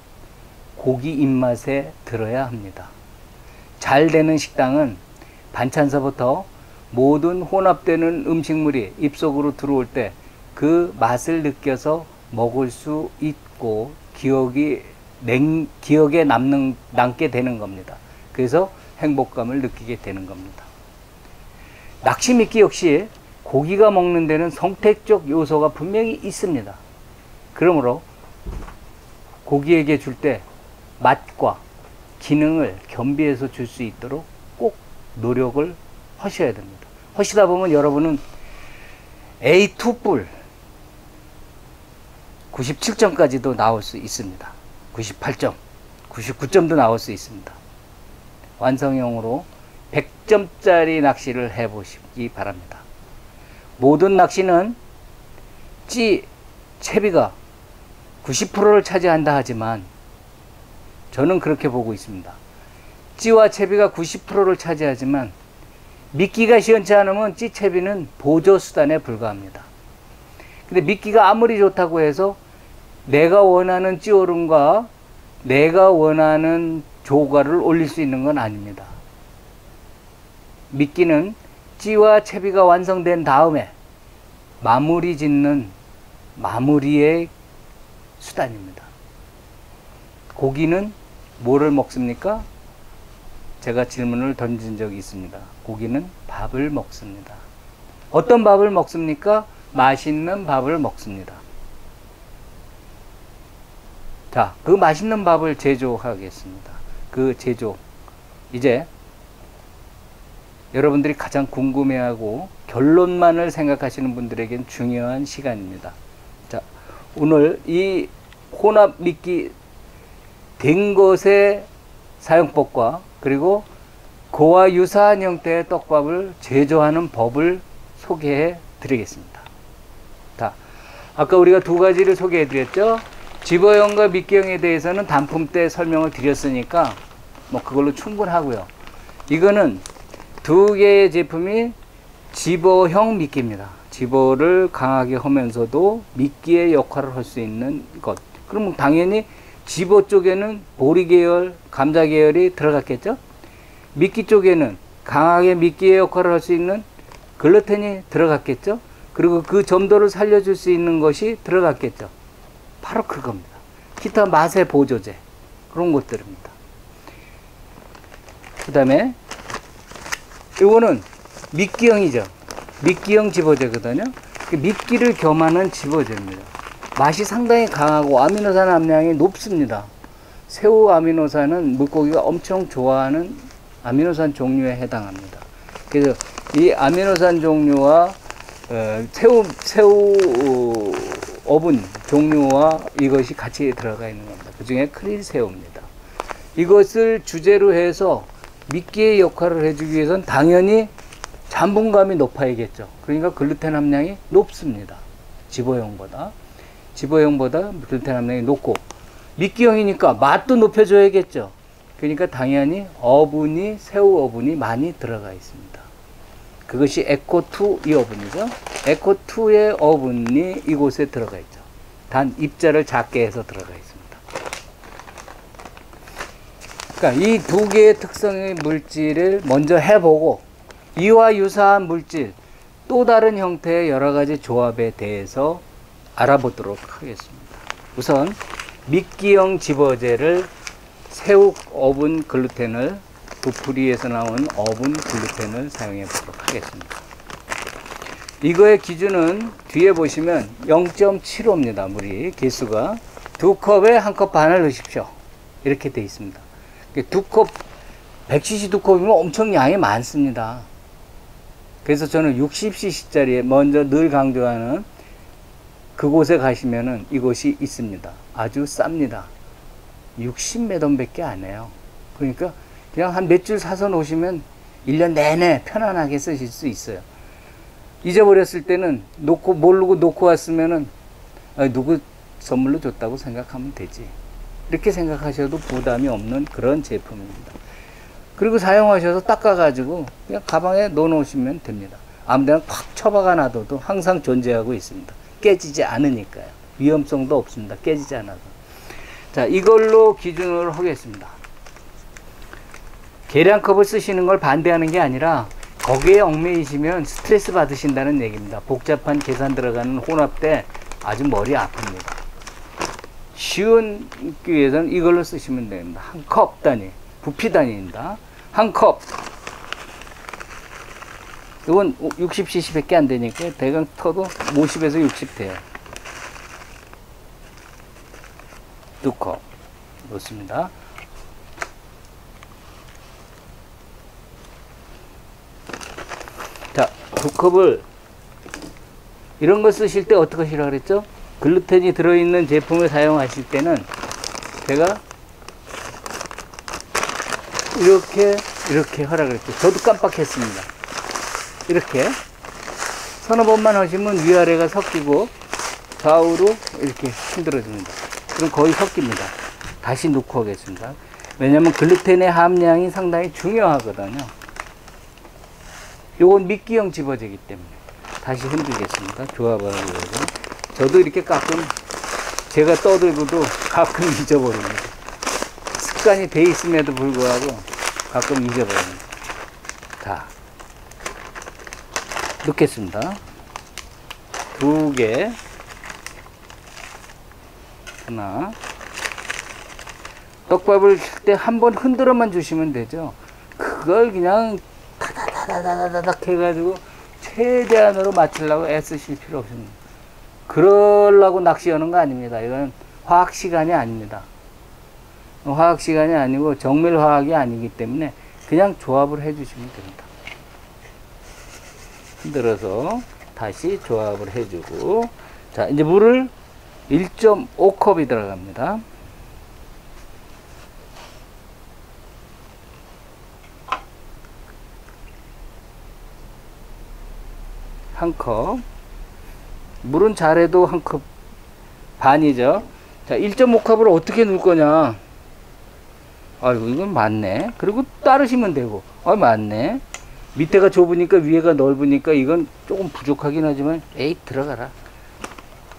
고기 입맛에 들어야 합니다. 잘 되는 식당은 반찬서부터 모든 혼합되는 음식물이 입속으로 들어올 때 그 맛을 느껴서 먹을 수 있고 기억에 남게 되는 겁니다. 그래서 행복감을 느끼게 되는 겁니다. 낚시 미끼 역시 고기가 먹는 데는 선택적 요소가 분명히 있습니다. 그러므로 고기에게 줄 때 맛과 기능을 겸비해서 줄 수 있도록 꼭 노력을 하셔야 됩니다. 하시다 보면 여러분은 A2뿔 97점까지도 나올 수 있습니다. 98점, 99점도 나올 수 있습니다. 완성형으로 100점짜리 낚시를 해보시기 바랍니다. 모든 낚시는 찌, 채비가 90%를 차지한다 하지만 저는 그렇게 보고 있습니다. 찌와 채비가 90%를 차지하지만 미끼가 시원치 않으면 찌, 채비는 보조수단에 불과합니다. 근데 미끼가 아무리 좋다고 해서 내가 원하는 찌오름과 내가 원하는 조과를 올릴 수 있는 건 아닙니다. 미끼는 찌와 채비가 완성된 다음에 마무리 짓는 마무리의 수단입니다. 고기는 뭐를 먹습니까? 제가 질문을 던진 적이 있습니다. 고기는 밥을 먹습니다. 어떤 밥을 먹습니까? 맛있는 밥을 먹습니다. 자, 그 맛있는 밥을 제조하겠습니다. 그 제조, 이제 여러분들이 가장 궁금해하고 결론만을 생각하시는 분들에겐 중요한 시간입니다. 자, 오늘 이 혼합 미끼 된 것의 사용법과 그리고 그와 유사한 형태의 떡밥을 제조하는 법을 소개해 드리겠습니다. 자, 아까 우리가 두 가지를 소개해 드렸죠. 집어형과 미끼형에 대해서는 단품 때 설명을 드렸으니까 뭐 그걸로 충분하고요. 이거는 두 개의 제품이 집어형 미끼입니다. 집어를 강하게 하면서도 미끼의 역할을 할 수 있는 것. 그럼 당연히 집어 쪽에는 보리 계열, 감자 계열이 들어갔겠죠. 미끼 쪽에는 강하게 미끼의 역할을 할 수 있는 글루텐이 들어갔겠죠. 그리고 그 점도를 살려줄 수 있는 것이 들어갔겠죠. 바로 그겁니다. 기타 맛의 보조제 그런 것들입니다. 그 다음에 이거는 미끼형이죠. 미끼형 집어제거든요. 미끼를 겸하는 집어제입니다. 맛이 상당히 강하고 아미노산 함량이 높습니다. 새우 아미노산은 물고기가 엄청 좋아하는 아미노산 종류에 해당합니다. 그래서 이 아미노산 종류와 새우 어분 종류와 이것이 같이 들어가 있는 겁니다. 그 중에 크릴 새우입니다. 이것을 주재로 해서 미끼의 역할을 해주기 위해서는 당연히 잔분감이 높아야겠죠. 그러니까 글루텐 함량이 높습니다. 집어형보다 글루텐 함량이 높고, 미끼형이니까 맛도 높여줘야겠죠. 그러니까 당연히 새우 어분이 많이 들어가 있습니다. 그것이 에코2 이 어분이죠. 에코2의 어분이 이곳에 들어가 있죠. 단 입자를 작게 해서 들어가 있습니다. 그러니까 이 두 개의 특성의 물질을 먼저 해보고, 이와 유사한 물질, 또 다른 형태의 여러 가지 조합에 대해서 알아보도록 하겠습니다. 우선 미끼형 집어제를 새우 어분 글루텐을, 부풀이에서 나온 어분 글루텐을 사용해 보도록 하겠습니다. 이거의 기준은 뒤에 보시면 0.75입니다. 물이 개수가 2컵에 1컵 반을 넣으십시오. 이렇게 되어 있습니다. 2컵 100cc 2컵이면 엄청 양이 많습니다. 그래서 저는 60cc짜리에 먼저 늘 강조하는 그곳에 가시면은 이곳이 있습니다. 아주 쌉니다. 60몇 원밖에 안 해요. 그러니까 그냥 한 몇 줄 사서 놓으시면 1년 내내 편안하게 쓰실 수 있어요. 잊어버렸을 때는 모르고 놓고 왔으면은 누구 선물로 줬다고 생각하면 되지. 이렇게 생각하셔도 부담이 없는 그런 제품입니다. 그리고 사용하셔서 닦아가지고 그냥 가방에 넣어놓으시면 됩니다. 아무데나 팍 처박아 놔둬도 항상 존재하고 있습니다. 깨지지 않으니까요. 위험성도 없습니다. 깨지지 않아도. 자, 이걸로 기준으로 하겠습니다. 계량컵을 쓰시는 걸 반대하는 게 아니라 거기에 얽매이시면 스트레스 받으신다는 얘기입니다. 복잡한 계산 들어가는 혼합 때 아주 머리 아픕니다. 쉬운 위해서는 이걸로 쓰시면 됩니다. 한 컵 단위, 부피 단위입니다. 한 컵. 이건 60cc 밖에 안 되니까 대강 터도 50에서 60 돼요. 2컵 넣습니다. 자, 2컵을 이런 거 쓰실 때 어떻게 하시라고 그랬죠? 글루텐이 들어있는 제품을 사용하실 때는 제가 이렇게 하라 그랬죠. 저도 깜빡했습니다. 이렇게 서너 번만 하시면 위아래가 섞이고 좌우로 이렇게 흔들어 줍니다. 그럼 거의 섞입니다. 다시 넣고 하겠습니다. 왜냐하면 글루텐의 함량이 상당히 중요하거든요. 요건 미끼형 집어제기 때문에 다시 흔들겠습니다. 조합을 하기 위해서. 저도 이렇게 가끔 제가 떠들고도 가끔 잊어버립니다. 습관이 돼 있음에도 불구하고 가끔 잊어버립니다. 자, 넣겠습니다. 2개, 하나. 떡밥을 칠 때 한번 흔들어만 주시면 되죠. 그걸 그냥 다다다다다닥 해가지고 최대한으로 맞추려고 애쓰실 필요 없습니다. 그러려고 낚시하는 거 아닙니다. 이건 화학시간이 아닙니다. 화학시간이 아니고 정밀화학이 아니기 때문에 그냥 조합을 해주시면 됩니다. 흔들어서 다시 조합을 해주고, 자, 이제 물을 1.5컵이 들어갑니다. 한 컵. 물은 잘해도 한 컵 반이죠. 자, 1.5컵을 어떻게 넣을 거냐. 아이고, 이건 많네. 그리고 따르시면 되고. 많네. 밑에가 좁으니까 위에가 넓으니까 이건 조금 부족하긴 하지만, 에이, 들어가라.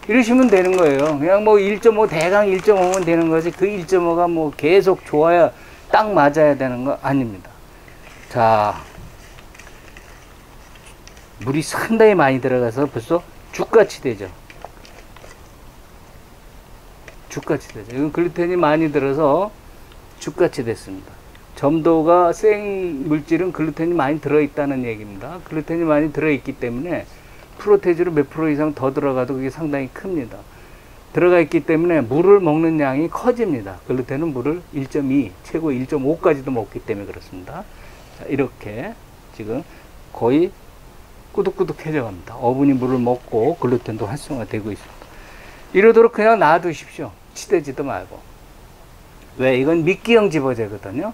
이러시면 되는 거예요. 그냥 뭐 1.5, 대강 1.5면 되는 거지. 그 1.5가 뭐 계속 좋아야 딱 맞아야 되는 거 아닙니다. 자, 물이 상당히 많이 들어가서 벌써 죽같이 되죠. 죽같이 되죠. 이건 글루텐이 많이 들어서 죽같이 됐습니다. 점도가 센 물질은 글루텐이 많이 들어있다는 얘기입니다. 글루텐이 많이 들어있기 때문에 프로테이즈로 몇 프로 이상 더 들어가도 그게 상당히 큽니다. 들어가 있기 때문에 물을 먹는 양이 커집니다. 글루텐은 물을 1.2, 최고 1.5까지도 먹기 때문에 그렇습니다. 자, 이렇게 지금 거의 꾸덕꾸덕해져 갑니다. 어분이 물을 먹고 글루텐도 활성화되고 있습니다. 이러도록 그냥 놔두십시오. 치대지도 말고. 왜? 이건 미끼형 집어제거든요.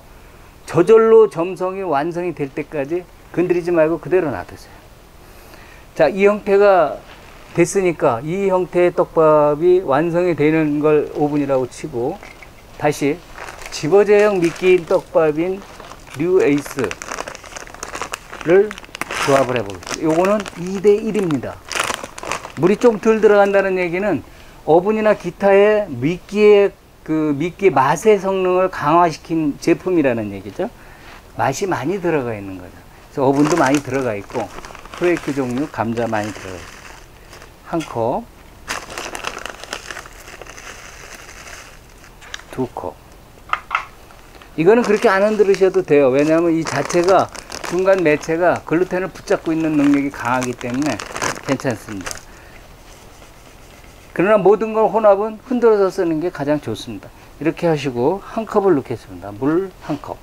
저절로 점성이 완성이 될 때까지 건드리지 말고 그대로 놔두세요. 자, 이 형태가 됐으니까 이 형태의 떡밥이 완성이 되는 걸 오븐이라고 치고, 다시 집어제형 미끼 떡밥인 뉴 에이스를 조합을 해보겠습니다. 요거는 2대1입니다. 물이 좀 덜 들어간다는 얘기는 어분이나 기타의 미끼의 미끼 맛의 성능을 강화시킨 제품이라는 얘기죠. 맛이 많이 들어가 있는 거죠. 그래서 어분도 많이 들어가 있고, 프레이크 종류 감자 많이 들어가 있습니다. 한 컵, 두 컵. 이거는 그렇게 안 흔들으셔도 돼요. 왜냐하면 이 자체가 중간 매체가 글루텐을 붙잡고 있는 능력이 강하기 때문에 괜찮습니다. 그러나 모든 걸 혼합은 흔들어서 쓰는 게 가장 좋습니다. 이렇게 하시고 한 컵을 넣겠습니다. 물 한 컵.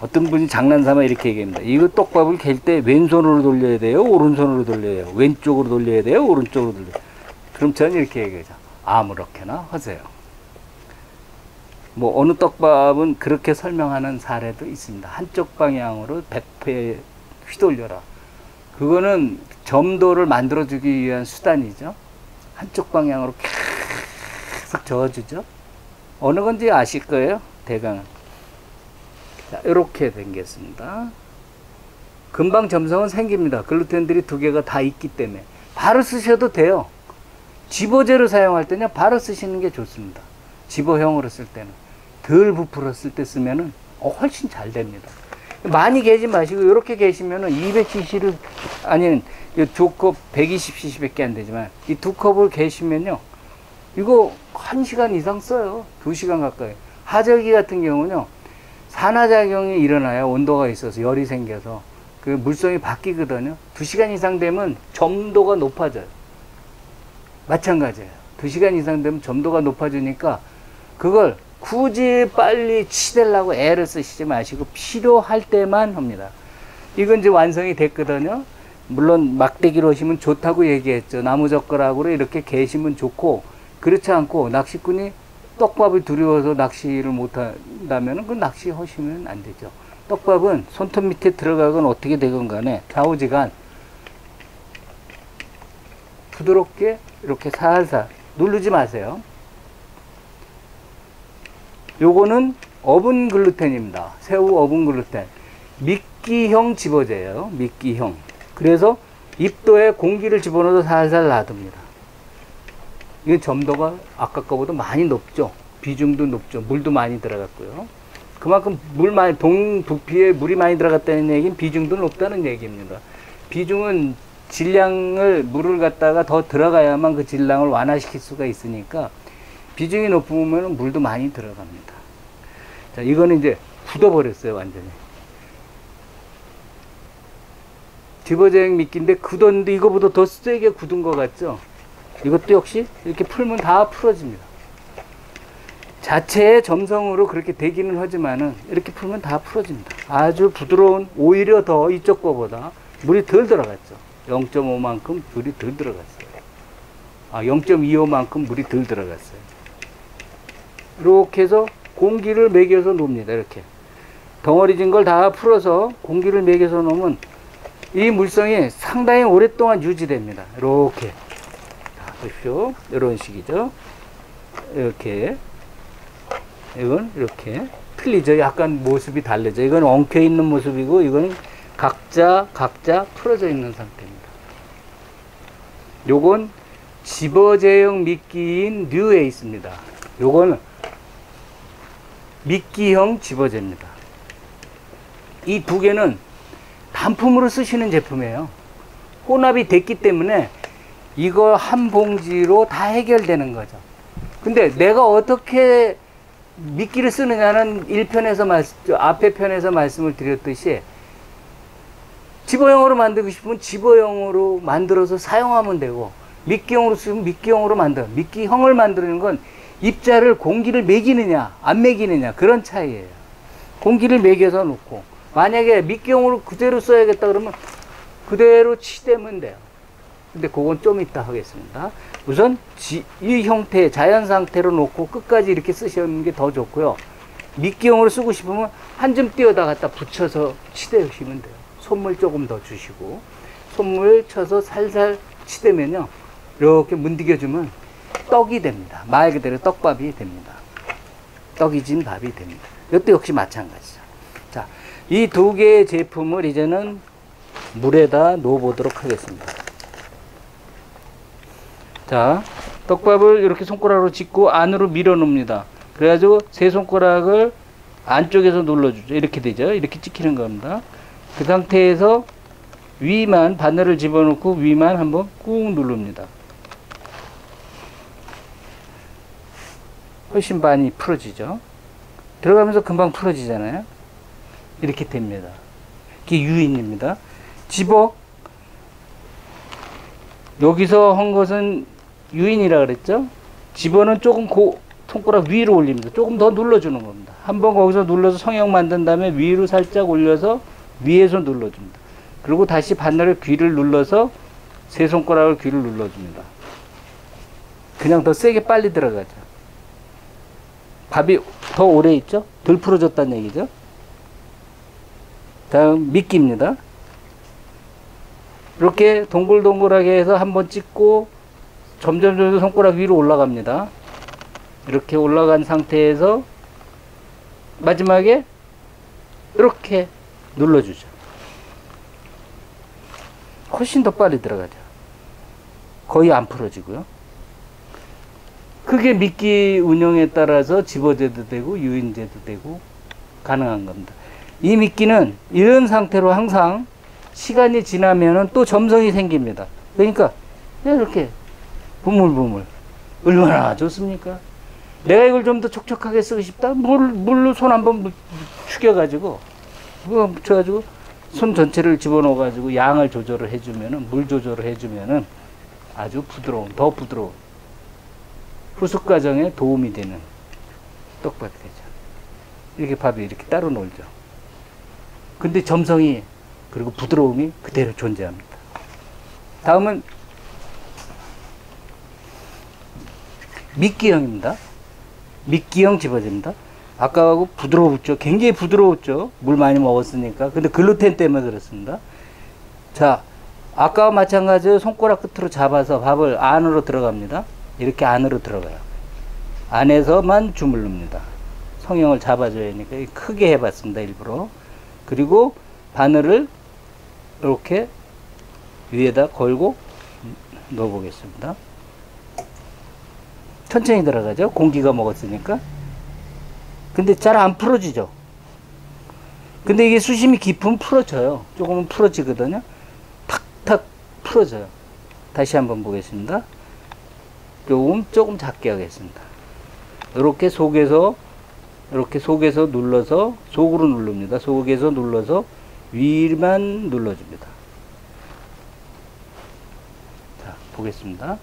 어떤 분이 장난삼아 이렇게 얘기합니다. 이거 떡밥을 갤 때 왼손으로 돌려야 돼요? 오른손으로 돌려야 돼요? 왼쪽으로 돌려야 돼요? 오른쪽으로 돌려야 돼요? 그럼 저는 이렇게 얘기하죠. 아무렇게나 하세요. 뭐 어느 떡밥은 그렇게 설명하는 사례도 있습니다. 한쪽 방향으로 100회 휘돌려라. 그거는 점도를 만들어주기 위한 수단이죠. 한쪽 방향으로 계속 저어주죠. 어느 건지 아실 거예요. 대강은. 자, 이렇게 생겼습니다. 금방 점성은 생깁니다. 글루텐들이 두 개가 다 있기 때문에. 바로 쓰셔도 돼요. 집어제로 사용할 때는 바로 쓰시는 게 좋습니다. 집어형으로 쓸 때는. 덜 부풀었을 때 쓰면은 훨씬 잘 됩니다. 많이 개지 마시고 이렇게 계시면은 200cc를 아니 두 컵 120cc 밖에 안 되지만 이 두 컵을 계시면요 이거 1시간 이상 써요. 2시간 가까이. 하절기 같은 경우는요 산화작용이 일어나요. 온도가 있어서 열이 생겨서 그 물성이 바뀌거든요. 2시간 이상 되면 점도가 높아져요. 마찬가지예요. 2시간 이상 되면 점도가 높아지니까 그걸 굳이 빨리 치대려고 애를 쓰시지 마시고 필요할 때만 합니다. 이건 이제 완성이 됐거든요. 물론 막대기로 하시면 좋다고 얘기했죠. 나무젓가락으로 이렇게 계시면 좋고, 그렇지 않고 낚시꾼이 떡밥을 두려워서 낚시를 못한다면 그 낚시 하시면 안 되죠. 떡밥은 손톱 밑에 들어가건 어떻게 되건 간에 좌우지간 부드럽게 이렇게 살살 누르지 마세요. 요거는 어분 글루텐입니다. 새우 어분 글루텐. 미끼형 집어제예요. 미끼형. 그래서 입도에 공기를 집어넣어서 살살 놔둡니다. 이건 점도가 아까 거보다 많이 높죠. 비중도 높죠. 물도 많이 들어갔고요. 그만큼 부피에 물이 많이 들어갔다는 얘기는 비중도 높다는 얘기입니다. 비중은 질량을, 물을 갖다가 더 들어가야만 그 질량을 완화시킬 수가 있으니까 비중이 높으면 물도 많이 들어갑니다. 자, 이거는 이제 굳어버렸어요, 완전히. 집어제형 미끼인데 굳었는데 이거보다 더 세게 굳은 것 같죠? 이것도 역시 이렇게 풀면 다 풀어집니다. 자체의 점성으로 그렇게 되기는 하지만은 이렇게 풀면 다 풀어집니다. 아주 부드러운, 오히려 더 이쪽 거보다 물이 덜 들어갔죠. 0.5만큼 물이 덜 들어갔어요. 0.25만큼 물이 덜 들어갔어요. 이렇게 해서 공기를 먹여서 놓습니다. 이렇게 덩어리진 걸 다 풀어서 공기를 먹여서 놓으면 이 물성이 상당히 오랫동안 유지됩니다. 이렇게. 자, 보십시오. 이런 식이죠. 이렇게. 이건 이렇게. 틀리죠. 약간 모습이 다르죠. 이건 엉켜 있는 모습이고, 이건 각자 풀어져 있는 상태입니다. 요건 집어제형 미끼인 뉴에 있습니다. 요거는 미끼형 집어제입니다. 이 두 개는 단품으로 쓰시는 제품이에요. 혼합이 됐기 때문에 이거 한 봉지로 다 해결되는 거죠. 근데 내가 어떻게 미끼를 쓰느냐는 1편에서 앞에 편에서 말씀을 드렸듯이 집어형으로 만들고 싶으면 집어형으로 만들어서 사용하면 되고, 미끼형으로 쓰면 미끼형으로 미끼형을 만드는 건 입자를 공기를 먹이느냐 안 먹이느냐 그런 차이예요. 공기를 먹여서 놓고, 만약에 미끼형으로 그대로 써야겠다 그러면 그대로 치대면 돼요. 근데 그건 좀 이따 하겠습니다. 우선 이 형태 자연 상태로 놓고 끝까지 이렇게 쓰시는 게 더 좋고요. 미끼형으로 쓰고 싶으면 한 점 띄어다 갖다 붙여서 치대시면 돼요. 손물 조금 더 주시고 손물 쳐서 살살 치대면요, 이렇게 문디겨주면 떡이 됩니다. 말 그대로 떡밥이 됩니다. 떡이 진 밥이 됩니다. 이것도 역시 마찬가지죠. 자, 이 두 개의 제품을 이제는 물에다 넣어보도록 하겠습니다. 자, 떡밥을 이렇게 손가락으로 짚고 안으로 밀어 놓습니다. 그래가지고 세 손가락을 안쪽에서 눌러주죠. 이렇게 되죠. 이렇게 찍히는 겁니다. 그 상태에서 위만, 바늘을 집어넣고 위만 한번 꾹 누릅니다. 훨씬 많이 풀어지죠. 들어가면서 금방 풀어지잖아요. 이렇게 됩니다. 이게 유인입니다. 집어, 여기서 한 것은 유인이라 그랬죠. 집어는 조금 손가락 위로 올립니다. 조금 더 눌러주는 겁니다. 한번 거기서 눌러서 성형 만든 다음에 위로 살짝 올려서 위에서 눌러줍니다. 그리고 다시 바늘을 귀를 눌러서 세 손가락을 귀를 눌러줍니다. 그냥 더 세게 빨리 들어가죠. 밥이 더 오래 있죠? 덜 풀어졌다는 얘기죠. 다음 미끼입니다. 이렇게 동글동글하게 해서 한번 찍고 점점 손가락 위로 올라갑니다. 이렇게 올라간 상태에서 마지막에 이렇게 눌러주죠. 훨씬 더 빨리 들어가죠. 거의 안 풀어지고요. 그게 미끼 운영에 따라서 집어제도 되고 유인제도 되고 가능한 겁니다. 이 미끼는 이런 상태로 항상 시간이 지나면은 또 점성이 생깁니다. 그러니까 이렇게 부물부물 얼마나 좋습니까? 내가 이걸 좀 더 촉촉하게 쓰고 싶다? 물로 손 한번 축여가지고 그거 묻혀가지고 손 전체를 집어넣어가지고 양을 조절을 해주면은, 물 조절을 해주면은 아주 부드러운, 더 부드러운 후숙 과정에 도움이 되는 떡밥이 되죠. 이렇게 밥이 이렇게 따로 놀죠. 근데 점성이 그리고 부드러움이 그대로 존재합니다. 다음은 미끼형입니다. 미끼형 집어제입니다. 아까하고 부드러웠죠. 굉장히 부드러웠죠. 물 많이 먹었으니까. 근데 글루텐 때문에 그렇습니다. 자, 아까와 마찬가지로 손가락 끝으로 잡아서 밥을 안으로 들어갑니다. 이렇게 안으로 들어가요. 안에서만 주물릅니다. 성형을 잡아줘야 하니까 크게 해봤습니다. 일부러. 그리고 바늘을 이렇게 위에다 걸고 넣어보겠습니다. 천천히 들어가죠. 공기가 먹었으니까. 근데 잘 안 풀어지죠. 근데 이게 수심이 깊으면 풀어져요. 조금은 풀어지거든요. 탁탁 풀어져요. 다시 한번 보겠습니다. 조금 작게 하겠습니다. 이렇게 속에서 눌러서 속으로 누릅니다. 속에서 눌러서 위만 눌러줍니다. 자, 보겠습니다.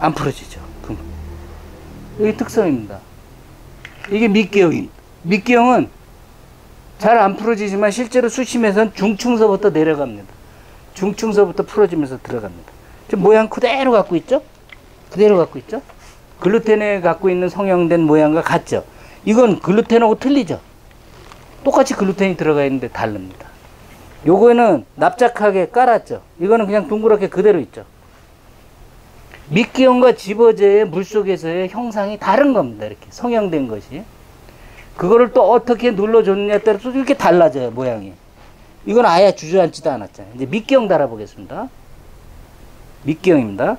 안 풀어지죠. 이게 특성입니다. 이게 미끼형입니다. 미끼형은 잘 안 풀어지지만 실제로 수심에선 중층서부터 내려갑니다. 중층서부터 풀어지면서 들어갑니다. 지금 모양 그대로 갖고 있죠? 그대로 갖고 있죠? 글루텐에 갖고 있는 성형된 모양과 같죠? 이건 글루텐하고 틀리죠? 똑같이 글루텐이 들어가 있는데 다릅니다. 요거는 납작하게 깔았죠? 이거는 그냥 둥그렇게 그대로 있죠? 미끼형과 집어제의 물속에서의 형상이 다른 겁니다. 이렇게 성형된 것이. 그거를 또 어떻게 눌러줬느냐에 따라서 이렇게 달라져요, 모양이. 이건 아예 주저앉지도 않았잖아요. 이제 미끼형 달아보겠습니다. 미끼형입니다.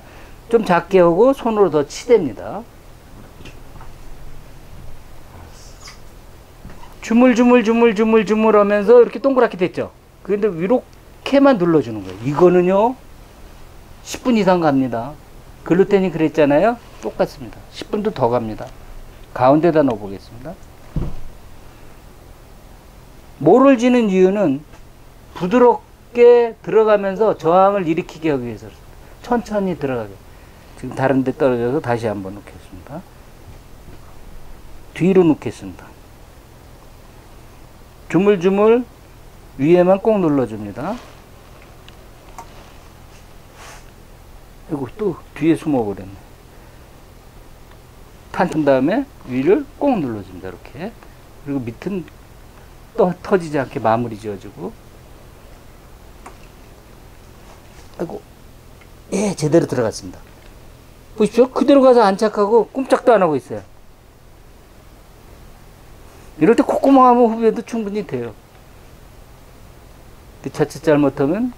좀 작게 하고 손으로 더 치댑니다. 주물주물 하면서 이렇게 동그랗게 됐죠. 근데 이렇게만 눌러주는 거예요. 이거는요 10분 이상 갑니다. 글루텐이 그랬잖아요. 똑같습니다. 10분도 더 갑니다. 가운데다 넣어 보겠습니다. 모를 지는 이유는 부드럽게 들어가면서 저항을 일으키게 하기 위해서 천천히 들어가게. 지금 다른 데 떨어져서 다시 한번 놓겠습니다. 뒤로 놓겠습니다. 주물주물 위에만 꼭 눌러줍니다. 이거 또 뒤에 숨어버렸네. 탄 다음에 위를 꼭 눌러줍니다. 이렇게. 그리고 밑은 또 터지지 않게 마무리 지어주고. 아이고, 예, 제대로 들어갔습니다. 보십시오. 그대로 가서 안착하고 꼼짝도 안 하고 있어요. 이럴 때 콧구멍하면 후배도 충분히 돼요. 근데 자칫 잘못하면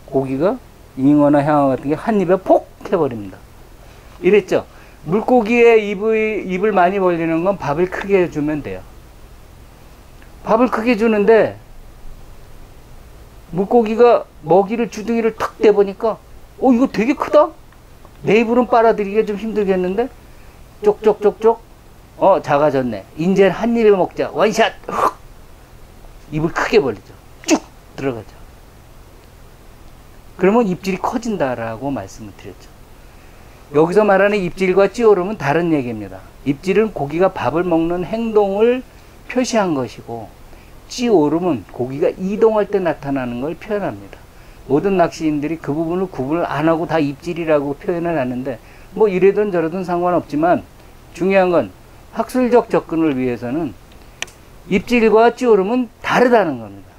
고기가 잉어나 향어 같은 게 한 입에 폭 해버립니다. 이랬죠. 물고기에 입을 많이 벌리는 건 밥을 크게 주면 돼요. 밥을 크게 주는데 물고기가 먹이를 주둥이를 탁 대보니까 이거 되게 크다? 내 입으로는 빨아들이기가 좀 힘들겠는데 쪽쪽쪽쪽 작아졌네. 이제 한 입에 먹자. 원샷 훅 입을 크게 벌리죠. 쭉 들어가죠. 그러면 입질이 커진다라고 말씀을 드렸죠. 여기서 말하는 입질과 찌오름은 다른 얘기입니다. 입질은 고기가 밥을 먹는 행동을 표시한 것이고 찌오름은 고기가 이동할 때 나타나는 걸 표현합니다. 모든 낚시인들이 그 부분을 구분을 안 하고 다 입질이라고 표현을 하는데 뭐 이래든 저래든 상관없지만 중요한 건 학술적 접근을 위해서는 입질과 찌오름은 다르다는 겁니다.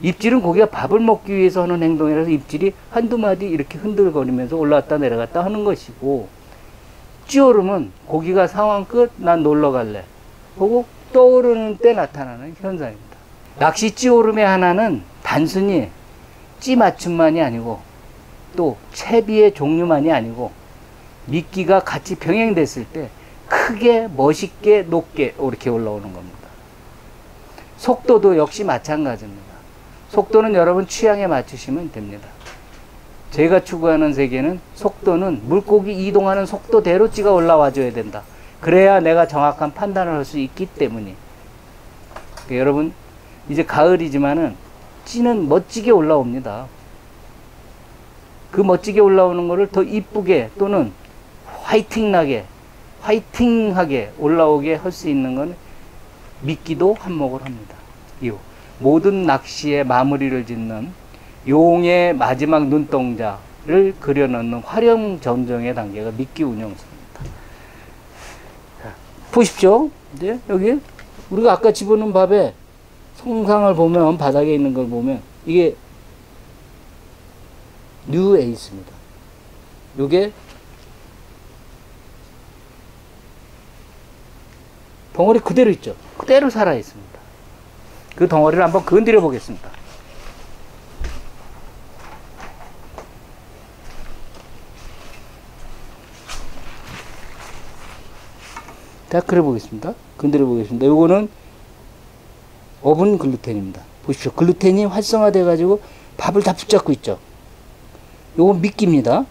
입질은 고기가 밥을 먹기 위해서 하는 행동이라서 입질이 한두 마디 이렇게 흔들거리면서 올라갔다 내려갔다 하는 것이고 찌오름은 고기가 상황 끝 난 놀러 갈래 하고 떠오르는 때 나타나는 현상입니다. 낚시 찌오름의 하나는 단순히 찌 맞춤만이 아니고 또 채비의 종류만이 아니고 미끼가 같이 병행됐을 때 크게 멋있게 높게 이렇게 올라오는 겁니다. 속도도 역시 마찬가지입니다. 속도는 여러분 취향에 맞추시면 됩니다. 제가 추구하는 세계는 속도는 물고기 이동하는 속도대로 찌가 올라와 줘야 된다. 그래야 내가 정확한 판단을 할 수 있기 때문이. 그러니까 여러분 이제 가을이지만은 찌는 멋지게 올라옵니다. 그 멋지게 올라오는 거를 더 이쁘게 또는 화이팅하게 올라오게 할 수 있는 건 미끼도 한몫을 합니다. 이후 모든 낚시의 마무리를 짓는 용의 마지막 눈동자를 그려넣는 활용 전정의 단계가 미끼 운용수입니다. 자, 보십시오. 이제 여기 우리가 아까 집어넣은 밥에 송상을 보면 바닥에 있는 걸 보면 이게 뉴 에이스입니다. 요게 덩어리 그대로 있죠. 그대로 살아 있습니다. 그 덩어리를 한번 건드려 보겠습니다. 자, 그래 보겠습니다. 건드려 보겠습니다. 요거는 오븐 글루텐입니다. 보십시오. 글루텐이 활성화돼 가지고 밥을 다 붙잡고 있죠. 요건 미끼입니다.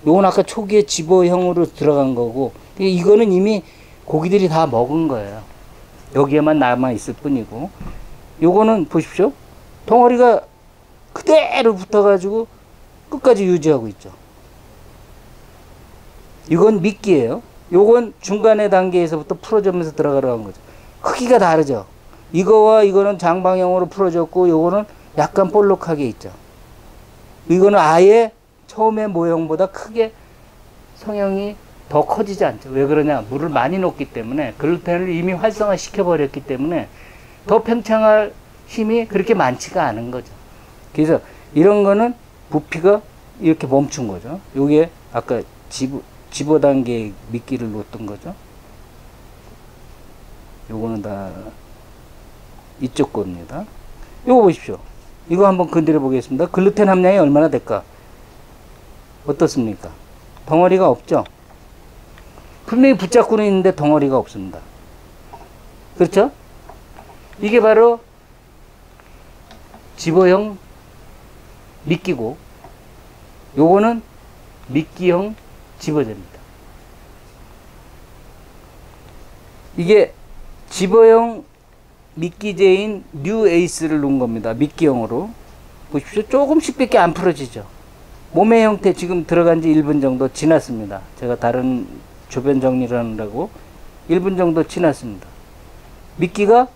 요건 아까 초기에 집어형으로 들어간 거고 이거는 이미 고기들이 다 먹은 거예요. 여기에만 남아 있을 뿐이고 요거는 보십시오. 덩어리가 그대로 붙어 가지고 끝까지 유지하고 있죠. 이건 미끼예요. 요건 중간의 단계에서부터 풀어지면서 들어가는 거죠. 크기가 다르죠. 이거와 이거는 장방형으로 풀어졌고 요거는 약간 볼록하게 있죠. 이거는 아예 처음의 모형보다 크게 성형이 더 커지지 않죠. 왜 그러냐? 물을 많이 넣기 때문에 글루텐을 이미 활성화 시켜버렸기 때문에 더 팽창할 힘이 그렇게 많지가 않은 거죠. 그래서 이런 거는 부피가 이렇게 멈춘 거죠. 요게 아까 집어 단계의 미끼를 놓았던 거죠. 요거는 다 이쪽 겁니다. 요거 보십시오. 이거 한번 건드려 보겠습니다. 글루텐 함량이 얼마나 될까? 어떻습니까? 덩어리가 없죠? 분명히 붙잡고는 있는데 덩어리가 없습니다. 그렇죠? 이게 바로 집어형 미끼고, 요거는 미끼형 집어제입니다. 이게 집어형 미끼제인 뉴 에이스를 놓은 겁니다. 미끼형으로. 보십시오. 조금씩밖에 안 풀어지죠. 몸의 형태 지금 들어간 지 1분 정도 지났습니다. 제가 다른 주변 정리를 하느라고 1분 정도 지났습니다. 미끼가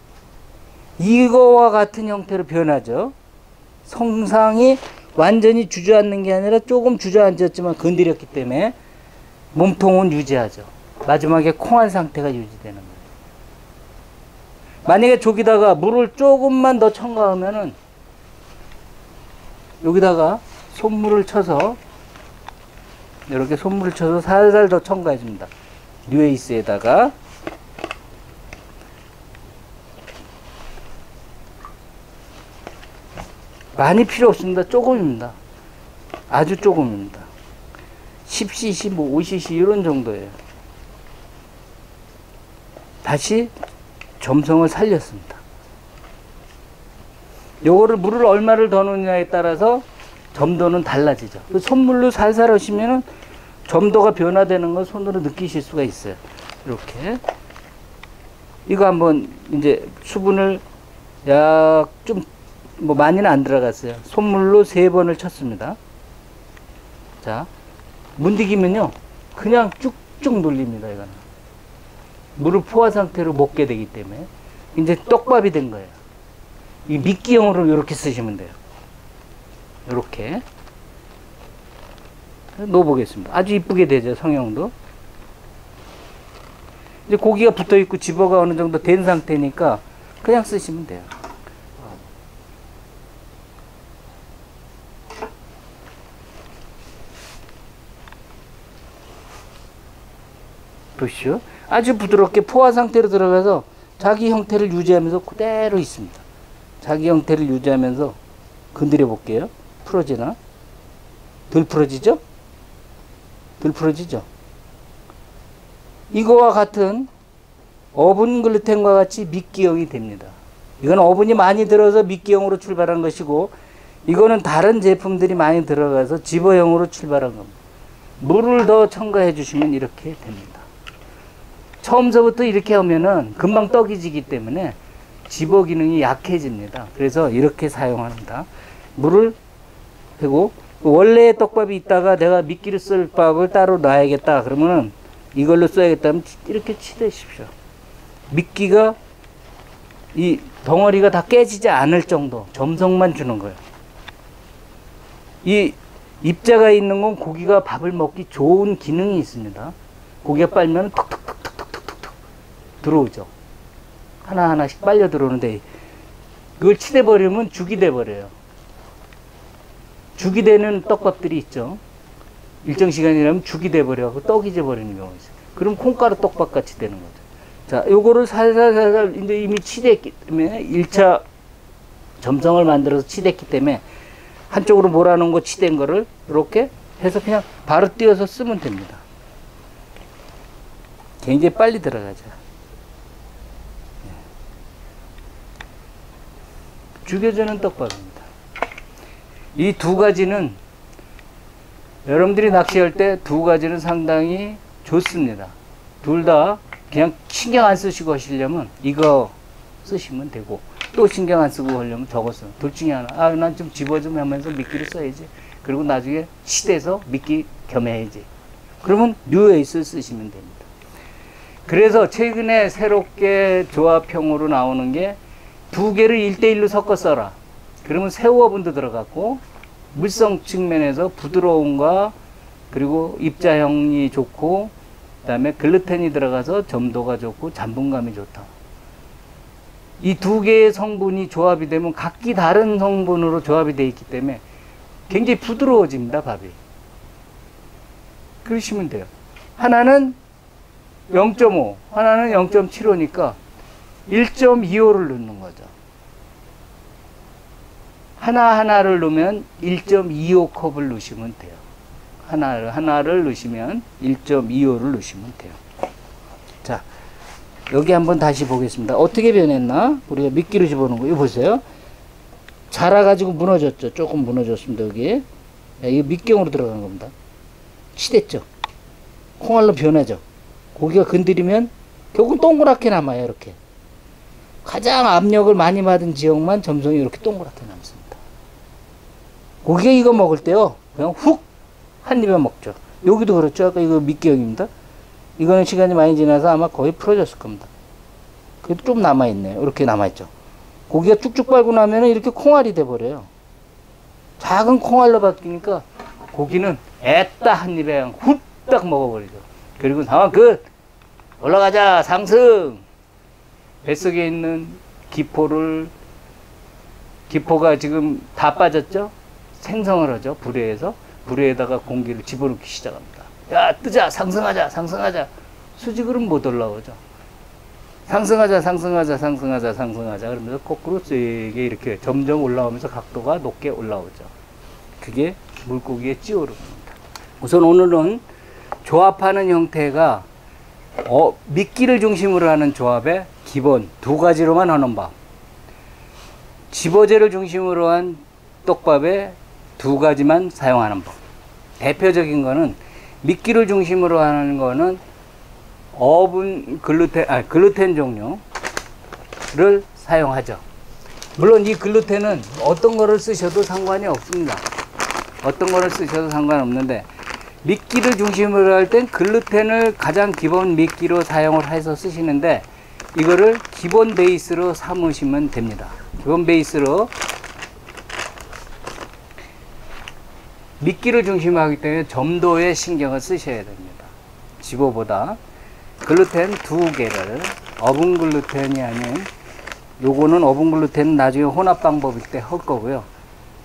이거와 같은 형태로 변하죠. 성상이 완전히 주저앉는 게 아니라 조금 주저앉았지만 건드렸기 때문에 몸통은 유지하죠. 마지막에 콩한 상태가 유지되는 거예요. 만약에 저기다가 물을 조금만 더 첨가하면은 여기다가 손물을 쳐서 이렇게 손물을 쳐서 살살 더 첨가해 줍니다. 뉴에이스에다가 많이 필요 없습니다. 조금입니다. 아주 조금입니다. 10cc, 뭐 5cc 이런 정도예요. 다시 점성을 살렸습니다. 요거를 물을 얼마를 더 넣느냐에 따라서 점도는 달라지죠. 그 손물로 살살 하시면은 점도가 변화되는 걸 손으로 느끼실 수가 있어요. 이렇게. 이거 한번 이제 수분을 약 좀 뭐 많이는 안 들어갔어요. 손물로 3번을 쳤습니다. 자, 문디기면요 그냥 쭉쭉 눌립니다. 이거는 물을 포화 상태로 먹게 되기 때문에 이제 떡밥이 된 거예요. 이 미끼형으로 이렇게 쓰시면 돼요. 이렇게 넣어보겠습니다. 아주 이쁘게 되죠. 성형도. 이제 고기가 붙어 있고 집어가 어느 정도 된 상태니까 그냥 쓰시면 돼요. 보시죠. 아주 부드럽게 포화 상태로 들어가서 자기 형태를 유지하면서 그대로 있습니다. 자기 형태를 유지하면서 건드려 볼게요. 풀어지나? 덜 풀어지죠? 덜 풀어지죠? 이거와 같은 어분 글루텐과 같이 미끼형이 됩니다. 이건 어분이 많이 들어서 미끼형으로 출발한 것이고, 이거는 다른 제품들이 많이 들어가서 집어형으로 출발한 겁니다. 물을 더 첨가해 주시면 이렇게 됩니다. 처음서부터 이렇게 하면은 금방 떡이 지기 때문에 집어 기능이 약해집니다. 그래서 이렇게 사용합니다. 물을 하고, 원래의 떡밥이 있다가 내가 미끼를 쓸 밥을 따로 놔야겠다 그러면은 이걸로 써야겠다면 이렇게 치대십시오. 미끼가 이 덩어리가 다 깨지지 않을 정도 점성만 주는 거예요. 이 입자가 있는 건 고기가 밥을 먹기 좋은 기능이 있습니다. 고기가 빨면 톡톡톡톡톡톡톡 들어오죠. 하나하나씩 빨려 들어오는데 그걸 치대버리면 죽이 돼버려요. 죽이 되는 떡밥들이 있죠. 일정 시간이 지나면 죽이 돼버려서 떡이 돼버리는 경우가 있어요. 그럼 콩가루 떡밥 같이 되는 거죠. 자, 요거를 살살살살 이제 이미 치댔기 때문에 1차 점성을 만들어서 치댔기 때문에 한쪽으로 몰아놓은 거 치댄 거를 이렇게 해서 그냥 바로 띄워서 쓰면 됩니다. 굉장히 빨리 들어가죠. 죽여주는 떡밥입니다. 이 두 가지는 여러분들이 낚시할 때 두 가지는 상당히 좋습니다. 둘 다 그냥 신경 안 쓰시고 하시려면 이거 쓰시면 되고, 또 신경 안 쓰고 하려면 저거 써요. 둘 중에 하나. 아, 난 좀 집어 좀 하면서 미끼를 써야지. 그리고 나중에 시대에서 미끼 겸해야지. 그러면 뉴에이스 쓰시면 됩니다. 그래서 최근에 새롭게 조합형으로 나오는 게 두 개를 1대1로 섞어 써라. 그러면 새우어분도 들어갔고, 물성 측면에서 부드러움과 그리고 입자형이 좋고, 그 다음에 글루텐이 들어가서 점도가 좋고 잠분감이 좋다. 이 두 개의 성분이 조합이 되면 각기 다른 성분으로 조합이 되어 있기 때문에 굉장히 부드러워집니다, 밥이. 그러시면 돼요. 하나는 0.5, 하나는 0.75니까 1.25를 넣는 거죠. 하나하나를 넣으면 1.25컵을 넣으시면 돼요. 하나를 넣으시면 1.25를 넣으시면 돼요. 자, 여기 한번 다시 보겠습니다. 어떻게 변했나? 우리가 미끼를 집어넣은 거 이거 보세요. 자라가지고 무너졌죠. 조금 무너졌습니다. 여기. 이거 밑경으로 들어간 겁니다. 치댔죠. 콩알로 변하죠. 고기가 건드리면 결국은 동그랗게 남아요. 이렇게. 가장 압력을 많이 받은 지역만 점성이 이렇게 동그랗게 남습니다. 고기가 이거 먹을 때요. 그냥 훅 한 입에 먹죠. 여기도 그렇죠. 아까 이거 밑경입니다. 이거는 시간이 많이 지나서 아마 거의 풀어졌을 겁니다. 그래도 좀 남아있네요. 이렇게 남아있죠. 고기가 쭉쭉 빨고 나면 이렇게 콩알이 돼버려요. 작은 콩알로 바뀌니까 고기는 애따 한 입에 그냥 훅딱 먹어버리죠. 그리고 상황 끝! 올라가자! 상승! 뱃속에 있는 기포가 지금 다 빠졌죠? 생성을 하죠. 불에에서. 불에다가 공기를 집어넣기 시작합니다. 야, 뜨자! 상승하자! 상승하자! 수직으로는 못 올라오죠. 상승하자! 상승하자! 상승하자! 상승하자! 그러면서 거꾸로 세게 이렇게 점점 올라오면서 각도가 높게 올라오죠. 그게 물고기의 찌오름입니다. 우선 오늘은 조합하는 형태가 미끼를 중심으로 하는 조합의 기본 두 가지로만 하는 밥, 집어제를 중심으로 한 떡밥의 두 가지만 사용하는 법. 대표적인 거는 미끼를 중심으로 하는 거는 어분 글루텐 종류를 사용하죠. 물론 이 글루텐은 어떤 거를 쓰셔도 상관이 없습니다. 어떤 거를 쓰셔도 상관없는데 미끼를 중심으로 할 땐 글루텐을 가장 기본 미끼로 사용을 해서 쓰시는데 이거를 기본 베이스로 삼으시면 됩니다. 기본 베이스로 미끼를 중심으로 하기 때문에 점도에 신경을 쓰셔야 됩니다. 집어보다 글루텐 2개를 어분 글루텐이 아닌 요거는 어분 글루텐은 나중에 혼합 방법일 때 할 거고요.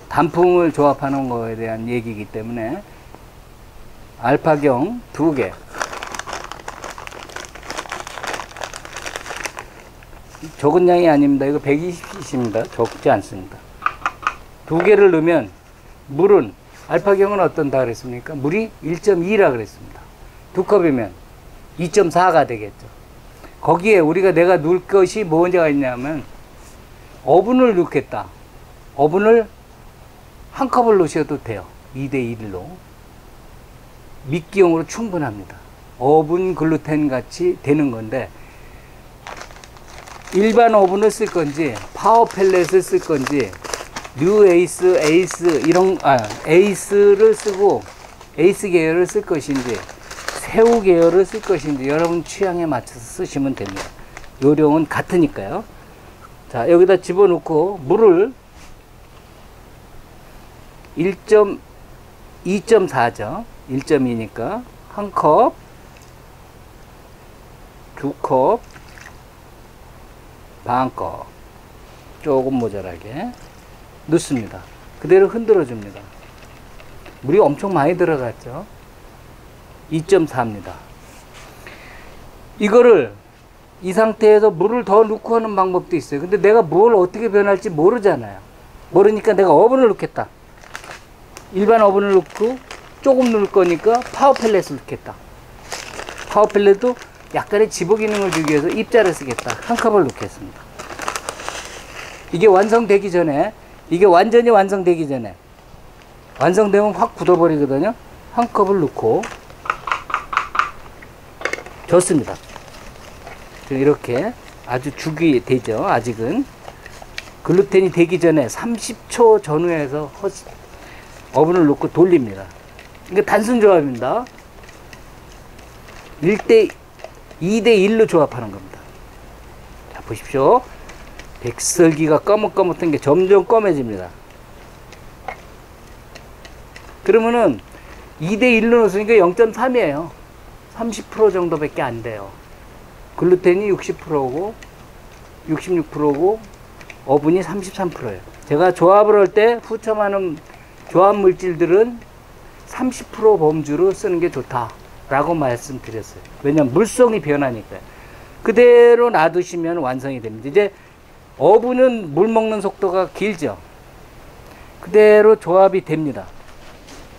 단품을 조합하는 거에 대한 얘기이기 때문에 알파경 2개, 적은 양이 아닙니다. 이거 120cc입니다. 적지 않습니다. 2개를 넣으면 물은 알파경은 어떤다 그랬습니까? 물이 1.2라 그랬습니다. 2컵이면 2.4가 되겠죠. 거기에 내가 넣을 것이 뭐가 있냐면 어분을 넣겠다. 어분을 한 컵을 넣으셔도 돼요. 2대1로. 미끼용으로 충분합니다. 어분 글루텐 같이 되는 건데 일반 어분을 쓸 건지 파워 펠렛을 쓸 건지 뉴 에이스, 에이스를 쓰고 에이스 계열을 쓸 것인지 새우 계열을 쓸 것인지 여러분 취향에 맞춰서 쓰시면 됩니다. 요령은 같으니까요. 자, 여기다 집어넣고 물을 2.4죠. 1.2니까 한 컵, 2컵, 반 컵, 조금 모자라게 넣습니다. 그대로 흔들어 줍니다. 물이 엄청 많이 들어갔죠. 2.4입니다. 이거를 이 상태에서 물을 더 넣고 하는 방법도 있어요. 근데 내가 뭘 어떻게 변할지 모르잖아요. 모르니까 내가 어분을 넣겠다. 일반 어분을 넣고 조금 넣을 거니까 파워 펠렛을 넣겠다. 파워 펠렛도 약간의 집어 기능을 주기 위해서 입자를 쓰겠다. 한 컵을 넣겠습니다. 이게 완성되기 전에, 이게 완전히 완성되기 전에, 완성되면 확 굳어버리거든요. 한 컵을 넣고 좋습니다. 이렇게 아주 죽이 되죠. 아직은 글루텐이 되기 전에 30초 전후에서 어분을 넣고 돌립니다. 이게 단순 조합입니다. 2대1로 조합하는 겁니다. 자, 보십시오. 백설기가 꺼뭇꺼뭇한 게 점점 검해집니다. 그러면은 2대1로 넣었으니까 0.3이에요. 30% 정도밖에 안 돼요. 글루텐이 60%고 66%고 어분이 33%예요. 제가 조합을 할 때 후첨하는 조합 물질들은 30% 범주로 쓰는 게 좋다라고 말씀드렸어요. 왜냐하면 물성이 변하니까요. 그대로 놔두시면 완성이 됩니다. 이제 어분은 물 먹는 속도가 길죠. 그대로 조합이 됩니다.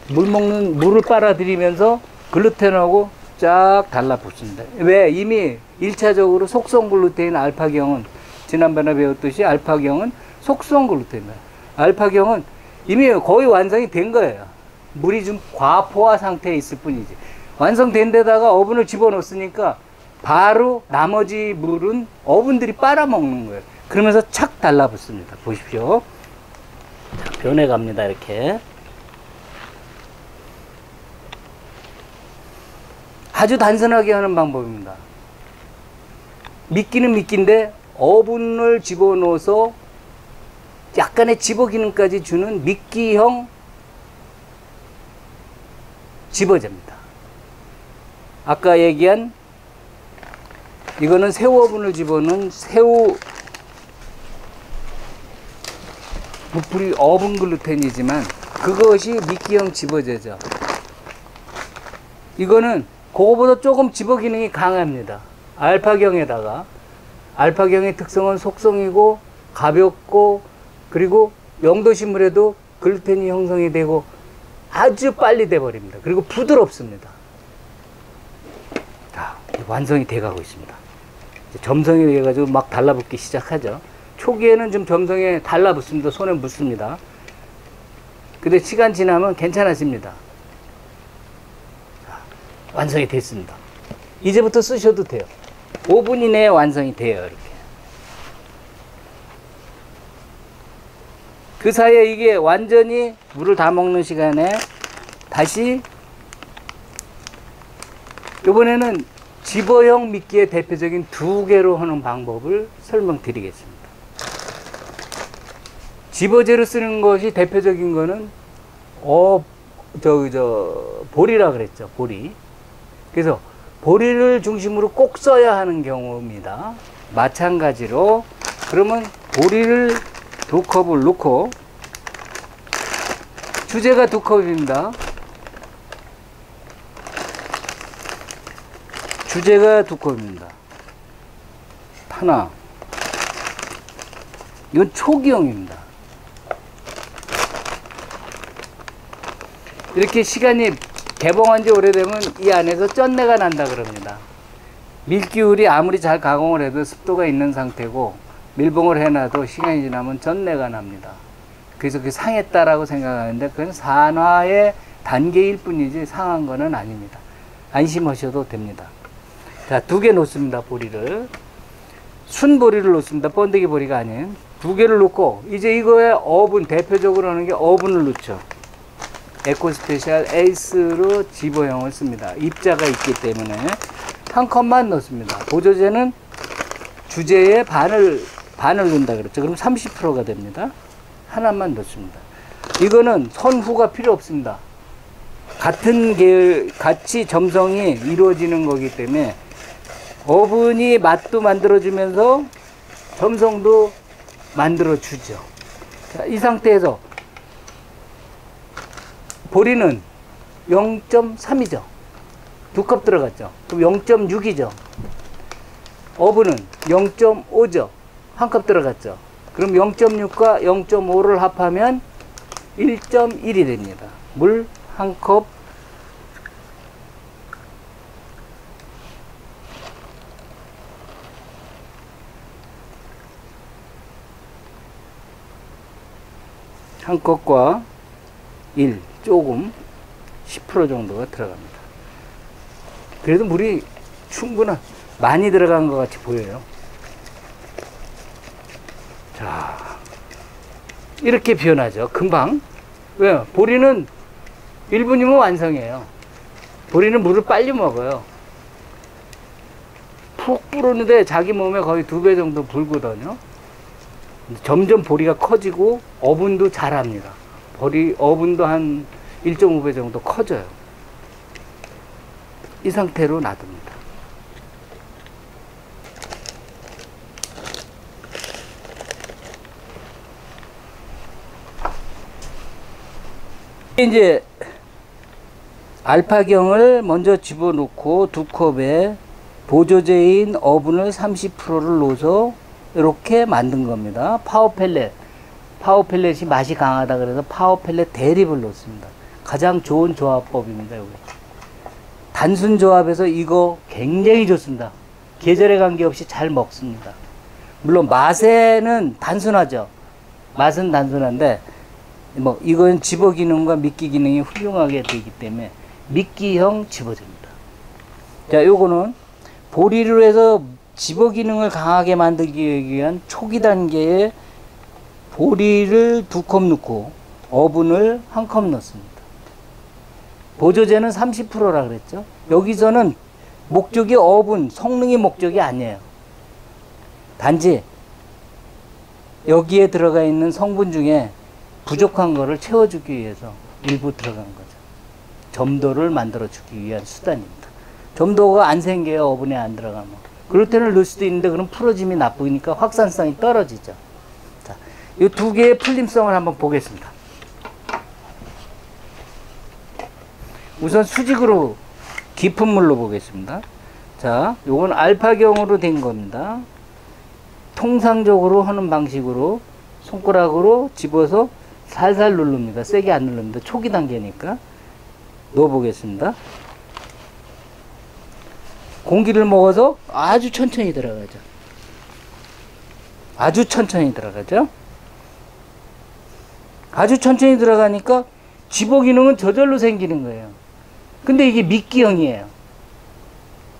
물을 빨아들이면서 글루텐하고 쫙 달라붙습니다. 왜? 이미 1차적으로 속성 글루테인 알파경은 지난번에 배웠듯이 알파경은 속성 글루테인이에요. 알파경은 이미 거의 완성이 된 거예요. 물이 좀 과포화 상태에 있을 뿐이지. 완성된 데다가 어분을 집어넣었으니까 바로 나머지 물은 어분들이 빨아먹는 거예요. 그러면서 착 달라붙습니다. 보십시오. 변해갑니다. 이렇게. 아주 단순하게 하는 방법입니다. 미끼는 미끼인데 어분을 집어넣어서 약간의 집어 기능까지 주는 미끼형 집어제입니다. 아까 얘기한 이거는 새우 어분을 집어넣은 새우 부풀이 어분 글루텐이지만 그것이 미끼형 집어제죠. 이거는 그거보다 조금 집어 기능이 강합니다. 알파경에다가 알파경의 특성은 속성이고 가볍고 그리고 영도식물에도 글루텐이 형성이 되고 아주 빨리 돼버립니다. 그리고 부드럽습니다. 자, 완성이 돼가고 있습니다. 점성이 돼가지고 막 달라붙기 시작하죠. 초기에는 좀 점성에 달라붙습니다. 손에 묻습니다. 근데 시간 지나면 괜찮아집니다. 자, 완성이 됐습니다. 이제부터 쓰셔도 돼요. 5분 이내에 완성이 돼요. 이렇게. 그 사이에 이게 완전히 물을 다 먹는 시간에 다시 이번에는 집어형 미끼의 대표적인 2개로 하는 방법을 설명드리겠습니다. 집어제로 쓰는 것이 대표적인 거는 보리라 그랬죠. 보리. 그래서 보리를 중심으로 꼭 써야 하는 경우입니다. 마찬가지로 그러면 보리를 2컵을 넣고 주제가 2컵입니다. 주제가 2컵입니다. 하나. 이건 초기형입니다. 이렇게 시간이 개봉한 지 오래되면 이 안에서 쩐내가 난다 그럽니다. 밀기울이 아무리 잘 가공을 해도 습도가 있는 상태고 밀봉을 해놔도 시간이 지나면 쩐내가 납니다. 그래서 그 상했다라고 생각하는데 그건 산화의 단계일 뿐이지 상한 거는 아닙니다. 안심하셔도 됩니다. 자, 2개 놓습니다. 보리를. 순보리를 놓습니다. 번데기 보리가 아닌 2개를 놓고 이제 이거에 어분, 대표적으로 하는 게 어분을 넣죠. 에코스페셜 에이스로 집어형을 씁니다. 입자가 있기 때문에 한 컵만 넣습니다. 보조제는 주제의 반을 넣는다 그랬죠. 그럼 30%가 됩니다. 하나만 넣습니다. 이거는 선후가 필요 없습니다. 같은 계열, 같이 점성이 이루어지는 거기 때문에 어분이 맛도 만들어주면서 점성도 만들어주죠. 자, 이 상태에서 보리는 0.3이죠. 2컵 들어갔죠. 그럼 0.6이죠. 어분은 0.5죠. 한 컵 들어갔죠. 그럼 0.6과 0.5를 합하면 1.1이 됩니다. 물 한 컵 한 컵과 1 조금 10% 정도가 들어갑니다. 그래도 물이 충분한 많이 들어간 것 같이 보여요. 자, 이렇게 변하죠. 금방. 왜요? 보리는 1분이면 완성이에요. 보리는 물을 빨리 먹어요. 푹 불었는데 자기 몸에 거의 2배 정도 불거든요. 점점 보리가 커지고 어분도 자랍니다. 어분도 한 1.5배 정도 커져요. 이 상태로 놔둡니다. 이제 알파경을 먼저 집어넣고 2컵에 보조제인 어분을 30%를 넣어서 이렇게 만든 겁니다. 파워펠렛. 파워펠렛이 맛이 강하다 그래서 파워펠렛 대립을 넣습니다. 가장 좋은 조합법입니다. 여기. 단순 조합에서 이거 굉장히 좋습니다. 계절에 관계없이 잘 먹습니다. 물론 맛에는 단순하죠. 맛은 단순한데 뭐 이건 집어 기능과 미끼 기능이 훌륭하게 되기 때문에 미끼형 집어제입니다. 자, 요거는 보리로 해서 집어 기능을 강하게 만들기 위한 초기 단계에 보리를 2컵 넣고 어분을 1컵 넣습니다. 보조제는 30%라 그랬죠. 여기서는 목적이 어분, 성능이 목적이 아니에요. 단지 여기에 들어가 있는 성분 중에 부족한 거를 채워주기 위해서 일부 들어간 거죠. 점도를 만들어주기 위한 수단입니다. 점도가 안 생겨요, 어분에 안 들어가면. 글루텐을 넣을 수도 있는데 그럼 풀어짐이 나쁘니까 확산성이 떨어지죠. 자, 이 2개의 풀림성을 한번 보겠습니다. 우선 수직으로 깊은 물로 보겠습니다. 자, 요건 알파경으로 된 겁니다. 통상적으로 하는 방식으로 손가락으로 집어서 살살 누릅니다. 세게 안 누릅니다. 초기 단계니까. 넣어 보겠습니다. 공기를 먹어서 아주 천천히 들어가죠. 아주 천천히 들어가죠. 아주 천천히 들어가니까 집어 기능은 저절로 생기는 거예요. 근데 이게 미끼형이에요.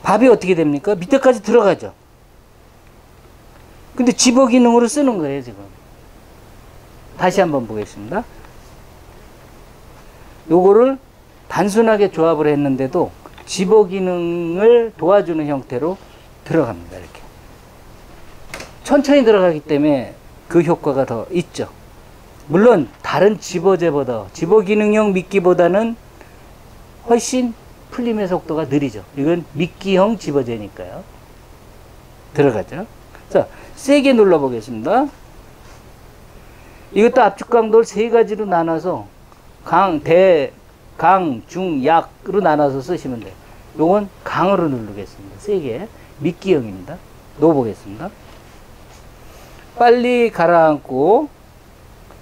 밥이 어떻게 됩니까? 밑에까지 들어가죠. 근데 집어 기능으로 쓰는 거예요, 지금. 다시 한번 보겠습니다. 요거를 단순하게 조합을 했는데도 집어 기능을 도와주는 형태로 들어갑니다. 이렇게. 천천히 들어가기 때문에 그 효과가 더 있죠. 물론 다른 집어제보다 집어 기능형 미끼보다는 훨씬 풀림의 속도가 느리죠. 이건 미끼형 집어제니까요. 들어가죠. 자, 세게 눌러 보겠습니다. 이것도 압축 강도를 3가지로 나눠서 강, 중, 약으로 나눠서 쓰시면 돼요. 요건 강으로 누르겠습니다. 세게. 미끼형입니다. 넣어보겠습니다. 빨리 가라앉고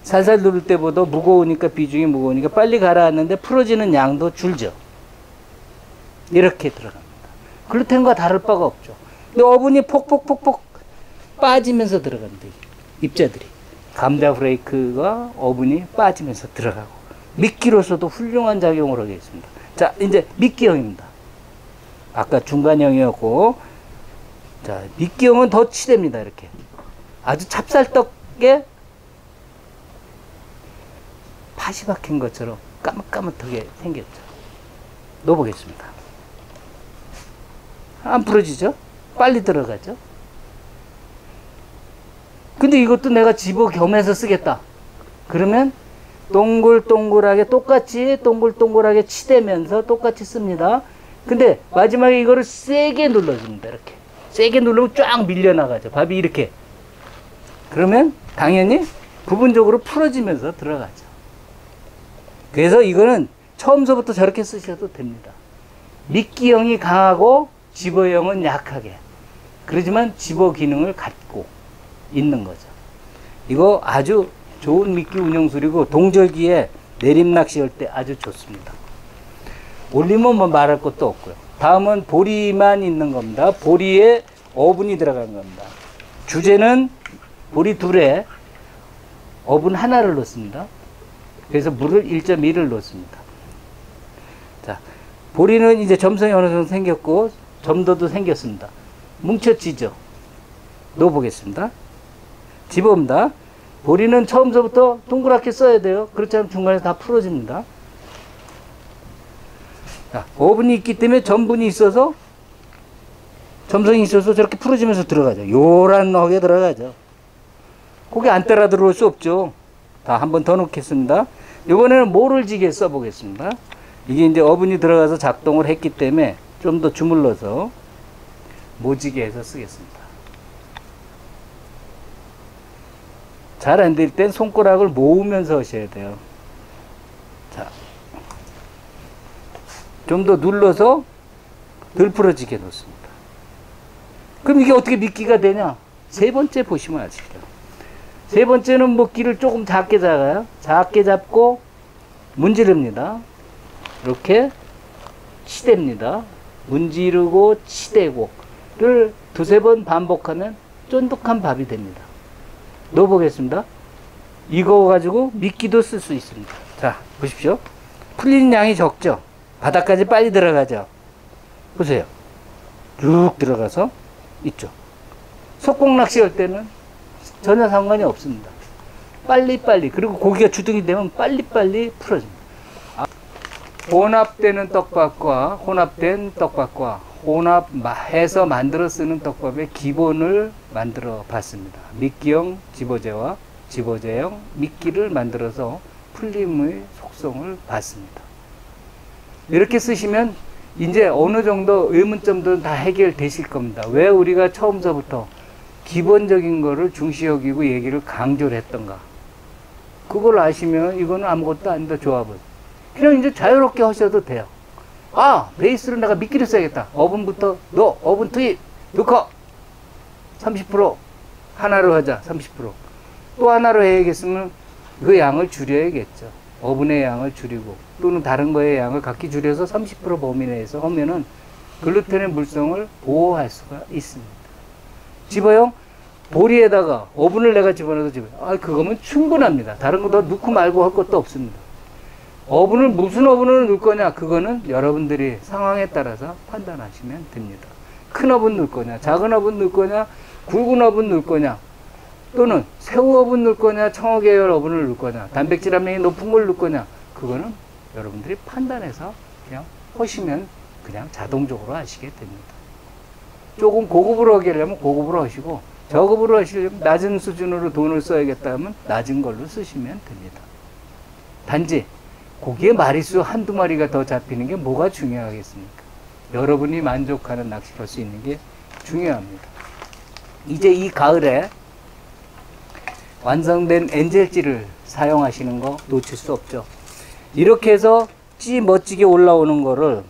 살살 누를 때보다 무거우니까, 비중이 무거우니까 빨리 가라앉는데 풀어지는 양도 줄죠. 이렇게 들어갑니다. 글루텐과 다를 바가 없죠. 근데 어분이 폭폭폭폭 빠지면서 들어갑니다. 입자들이. 감자 브레이크가 어분이 빠지면서 들어가고 미끼로서도 훌륭한 작용을 하겠습니다. 자, 이제 미끼형입니다. 아까 중간형이었고, 자, 미끼형은 더 치대입니다. 이렇게 아주 찹쌀떡에 팥이 박힌 것처럼 까뭇까뭇하게 생겼죠. 넣어보겠습니다. 안 풀어지죠? 빨리 들어가죠? 근데 이것도 내가 집어 겸해서 쓰겠다. 그러면 동글동글하게 똑같이 동글동글하게 치대면서 똑같이 씁니다. 근데 마지막에 이거를 세게 눌러줍니다. 이렇게 세게 누르면 쫙 밀려나가죠. 밥이 이렇게. 그러면 당연히 부분적으로 풀어지면서 들어가죠. 그래서 이거는 처음서부터 저렇게 쓰셔도 됩니다. 미끼형이 강하고 집어형은 약하게. 그러지만 집어 기능을 갖고 있는 거죠. 이거 아주 좋은 미끼 운영술이고 동절기에 내림 낚시할 때 아주 좋습니다. 올리면 뭐 말할 것도 없고요. 다음은 보리만 있는 겁니다. 보리에 어분이 들어간 겁니다. 주제는 보리 2에 어분 1를 넣습니다. 그래서 물을 1.2를 넣습니다. 자, 보리는 이제 점성이 어느 정도 생겼고 점도도 생겼습니다. 뭉쳐지죠. 넣어보겠습니다. 집어옵니다. 보리는 처음서부터 동그랗게 써야 돼요. 그렇지 않으면 중간에 다 풀어집니다. 자, 어분이 있기 때문에 점분이 있어서 점성이 있어서 저렇게 풀어지면서 들어가죠. 요란하게 들어가죠. 거기 안 따라 들어올 수 없죠. 다 한 번 더 넣겠습니다. 이번에는 모를지게 써보겠습니다. 이게 이제 어분이 들어가서 작동을 했기 때문에 좀 더 주물러서 모지게 해서 쓰겠습니다. 잘 안 될 땐 손가락을 모으면서 하셔야 돼요. 자, 좀 더 눌러서 덜 풀어지게 놓습니다. 그럼 이게 어떻게 미끼가 되냐? 3번째 보시면 아시죠. 3번째는 먹기를 조금 작게 잡아요. 작게 잡고 문지릅니다. 이렇게 치대입니다. 문지르고 치대고를 두세 번 반복하면 쫀득한 밥이 됩니다. 넣어보겠습니다. 이거 가지고 미끼도 쓸 수 있습니다. 자, 보십시오. 풀리는 양이 적죠? 바닥까지 빨리 들어가죠? 보세요. 쭉 들어가서 있죠. 속공 낚시할 때는 전혀 상관이 없습니다. 빨리빨리, 그리고 고기가 주둥이 되면 빨리빨리 풀어집니다. 혼합되는 떡밥과 혼합된 떡밥과 혼합해서 만들어 쓰는 떡밥의 기본을 만들어 봤습니다. 미끼형 집어제와 집어제형 미끼를 만들어서 풀림의 속성을 봤습니다. 이렇게 쓰시면 이제 어느 정도 의문점들은 다 해결되실 겁니다. 왜 우리가 처음서부터 기본적인 거를 중시 여기고 얘기를 강조를 했던가. 그걸 아시면 이거는 아무것도 아니다, 조합은. 그냥 이제 자유롭게 하셔도 돼요. 아, 베이스로 내가 미끼를 써야겠다. 어분부터 넣어. 어분 투입. 넣고. 30% 하나로 하자. 30%. 또 하나로 해야겠으면 그 양을 줄여야겠죠. 어분의 양을 줄이고 또는 다른 거의 양을 각기 줄여서 30% 범위 내에서 하면은 글루텐의 물성을 보호할 수가 있습니다. 집어요? 보리에다가 어분을 내가 집어넣어서 집어요. 아, 그거면 충분합니다. 다른 거 더 넣고 말고 할 것도 없습니다. 어분을 무슨 어분을 넣을 거냐, 그거는 여러분들이 상황에 따라서 판단하시면 됩니다. 큰 어분 넣을 거냐, 작은 어분 넣을 거냐, 굵은 어분 넣을 거냐, 또는 새우 어분 넣을 거냐, 청어 계열 어분을 넣을 거냐, 단백질 함량이 높은 걸 넣을 거냐, 그거는 여러분들이 판단해서 그냥 하시면 그냥 자동적으로 하시게 됩니다. 조금 고급으로 하게 하려면 고급으로 하시고, 저급으로 하시려면 낮은 수준으로 돈을 써야겠다 하면 낮은 걸로 쓰시면 됩니다. 단지 고기의 마리수 한두 마리가 더 잡히는 게 뭐가 중요하겠습니까? 여러분이 만족하는 낚시를 할 수 있는 게 중요합니다. 이제 이 가을에 완성된 엔젤찌를 사용하시는 거 놓칠 수 없죠. 이렇게 해서 찌 멋지게 올라오는 거를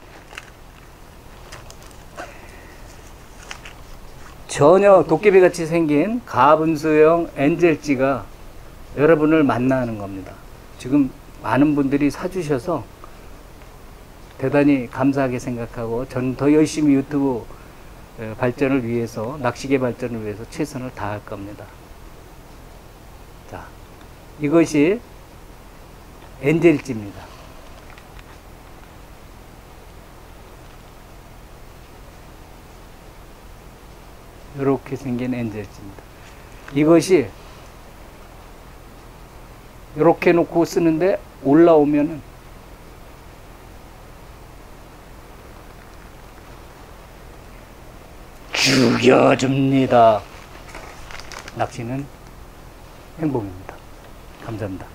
전혀 도깨비 같이 생긴 가분수형 엔젤찌가 여러분을 만나는 겁니다. 지금 많은 분들이 사주셔서 대단히 감사하게 생각하고 저는 더 열심히 유튜브 발전을 위해서, 낚시계 발전을 위해서 최선을 다할 겁니다. 자, 이것이 엔젤찌입니다. 이렇게 생긴 엔젤찌입니다. 이것이 이렇게 놓고 쓰는데 올라오면은 죽여줍니다. 낚시는 행복입니다. 감사합니다.